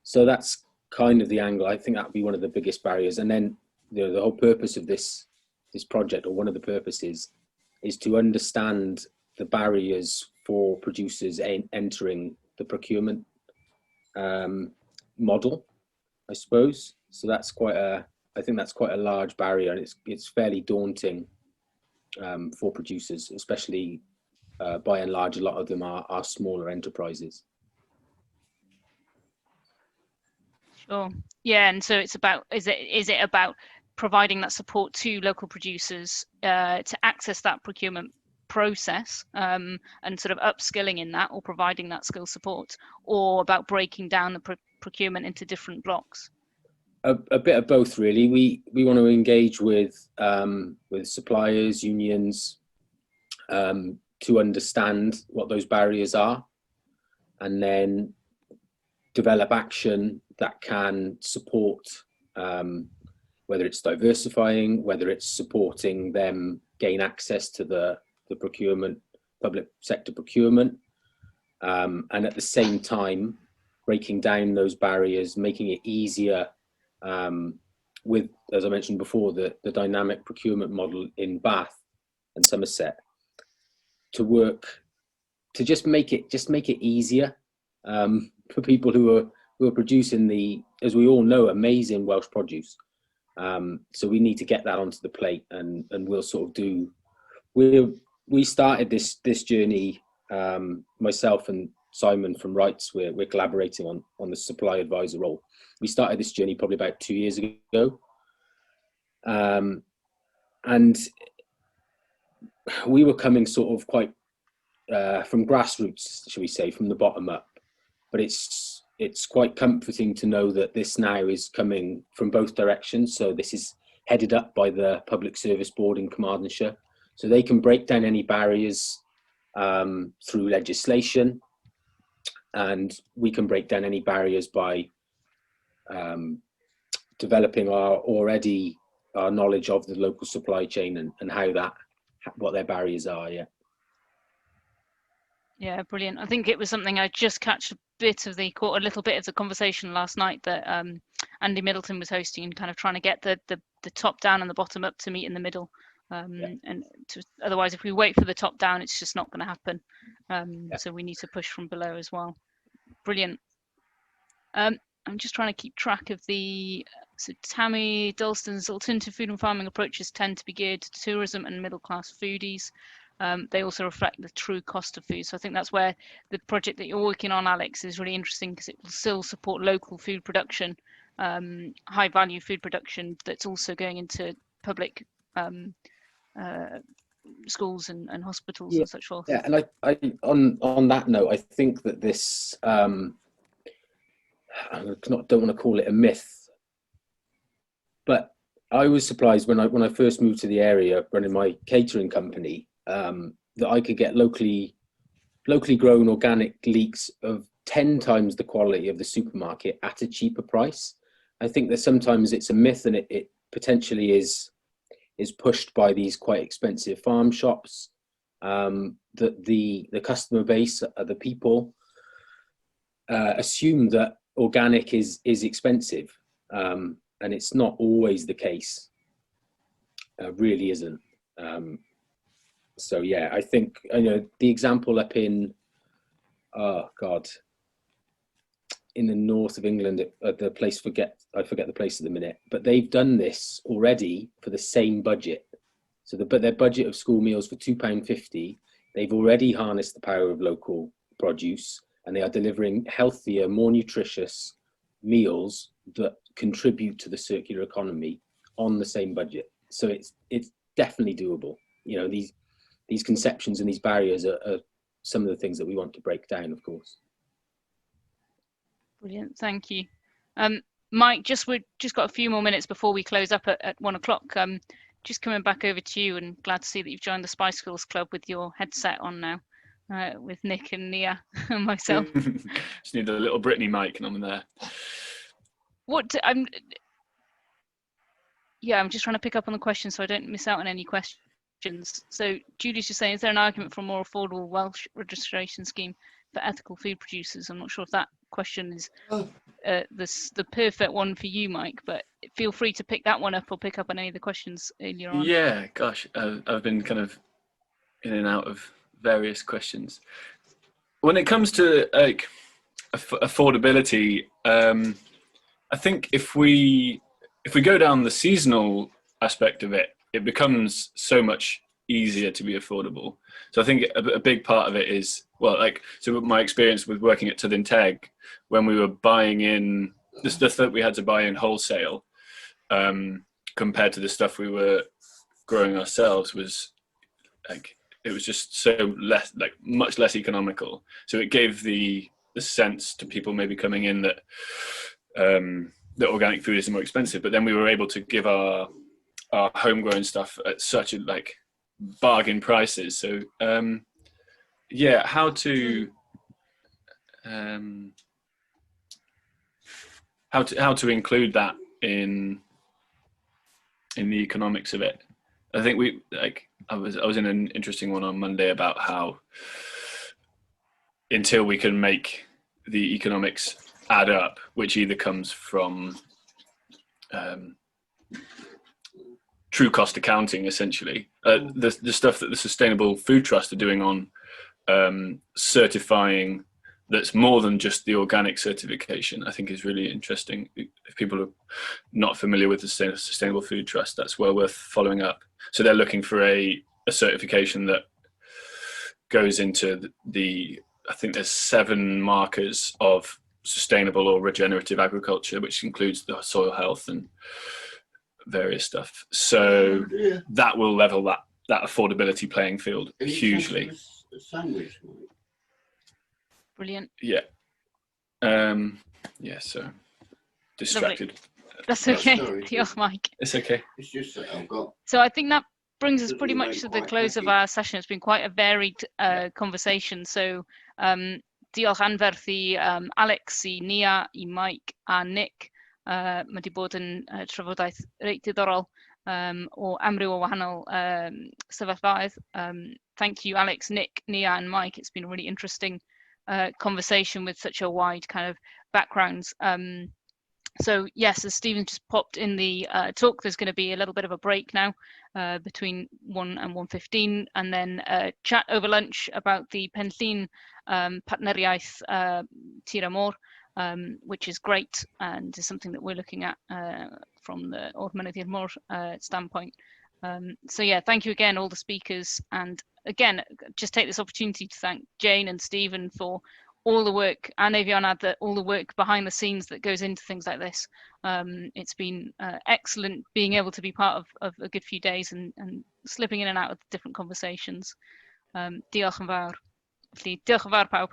So that's kind of the angle. I think that would be one of the biggest barriers. And then the whole purpose of this project, or one of the purposes, is to understand the barriers for producers entering the procurement model, I suppose. So that's I think that's quite a large barrier, and it's fairly daunting for producers, especially by and large, a lot of them are smaller enterprises.
Sure. Yeah, and so it's about, is it about providing that support to local producers to access that procurement process and sort of upskilling in that, or providing that skill support, or about breaking down the procurement into different blocks?
A bit of both, really. We want to engage with suppliers, unions, to understand what those barriers are, and then develop action that can support, whether it's diversifying, whether it's supporting them gain access to the procurement, public sector procurement, and at the same time breaking down those barriers, making it easier with, as I mentioned before, the dynamic procurement model in Bath and Somerset, to work to just make it easier for people who are producing the, as we all know, amazing Welsh produce. So we need to get that onto the plate, and we'll sort of do. We started this journey, myself and Simon from Rights. We're collaborating on the supply advisor role. We started this journey probably about 2 years ago, and And we were coming sort of quite from grassroots, shall we say, from the bottom up. But it's quite comforting to know that this now is coming from both directions. So this is headed up by the Public Service Board in Carmarthenshire. So they can break down any barriers through legislation, and we can break down any barriers by developing our knowledge of the local supply chain and what their barriers are.
Yeah, brilliant. I think it was something I just caught a little bit of the conversation last night that Andy Middleton was hosting, and kind of trying to get the top down and the bottom up to meet in the middle. Otherwise, if we wait for the top down, it's just not going to happen. So we need to push from below as well. Brilliant. I'm just trying to keep track of so Tammy Dalston's alternative food and farming approaches tend to be geared to tourism and middle class foodies. They also reflect the true cost of food. So I think that's where the project that you're working on, Alex, is really interesting, because it will still support local food production, high value food production that's also going into public schools and hospitals and such forth.
Yeah, and I on that note, I think that this I don't want to call it a myth, but I was surprised when I first moved to the area running my catering company, that I could get locally grown organic leeks of 10 times the quality of the supermarket at a cheaper price. I think that sometimes it's a myth, and it potentially is pushed by these quite expensive farm shops, that the customer base, the people, assume that organic is expensive, and it's not always the case. Really isn't. So yeah, I think, the example up in, in the north of England, the place I forget the place at the minute, but they've done this already for the same budget. So their budget of school meals for £2.50, they've already harnessed the power of local produce, and they are delivering healthier, more nutritious meals that contribute to the circular economy on the same budget. So it's definitely doable. These conceptions and these barriers are some of the things that we want to break down, of course.
Brilliant, thank you. Mike, we've just got a few more minutes before we close up at 1 o'clock. Just coming back over to you, and glad to see that you've joined the Spice Girls Club with your headset on now, with Nick and Nia and myself.
Just need a little Brittany mic and I'm there.
I'm just trying to pick up on the question so I don't miss out on any questions. So Julie's just saying, is there an argument for a more affordable Welsh registration scheme for ethical food producers? I'm not sure if that question is the perfect one for you, Mike, but feel free to pick that one up or pick up on any of the questions earlier on.
Yeah, gosh, I've been kind of in and out of various questions. When it comes to affordability, I think if we go down the seasonal aspect of it, it becomes so much easier to be affordable. So I think a big part of it is, so my experience with working at Tyddyn Teg, when we were buying in the stuff that we had to buy in wholesale, compared to the stuff we were growing ourselves, was it was just so much less economical. So it gave the sense to people maybe coming in that that organic food is more expensive, but then we were able to give our homegrown stuff at such bargain prices. So how to include that in the economics of it. I think I was in an interesting one on Monday about how until we can make the economics add up, which either comes from true cost accounting, essentially, the stuff that the Sustainable Food Trust are doing on certifying that's more than just the organic certification, I think is really interesting. If people are not familiar with the Sustainable Food Trust, that's well worth following up. So they're looking for a certification that goes into I think there's 7 markers of sustainable or regenerative agriculture, which includes the soil health and various stuff. So that will level that affordability playing field hugely.
Brilliant.
Yeah. Yeah, so distracted.
Lovely. That's okay. Diolch, Mike.
It's okay.
It's just that I've got...
So I think that brings us pretty much to the close of our session. It's been quite a varied conversation. So diolch anferth I Alex, I Nia, I Mike a Nick. Mae wedi bod yn trafodaeth reit diddorol o amryw o wahanol sefyllfaoedd. Thank you, Alex, Nick, Nia and Mike. It's been a really interesting conversation with such a wide kind of backgrounds. So yes, as Stephen just popped in the talk, there's going to be a little bit of a break now between 1 and 1:15, and then chat over lunch about the Penllyn partneriaeth Tir y Môr, which is great and is something that we're looking at from the Mynydd i'r Môr standpoint. So yeah, thank you again, all the speakers, and again, just take this opportunity to thank Jane and Stephen for all the work, and all the work behind the scenes that goes into things like this. It's been excellent being able to be part of a good few days and slipping in and out of different conversations. Diolch yn fawr. Felly, diolch yn fawr pawb.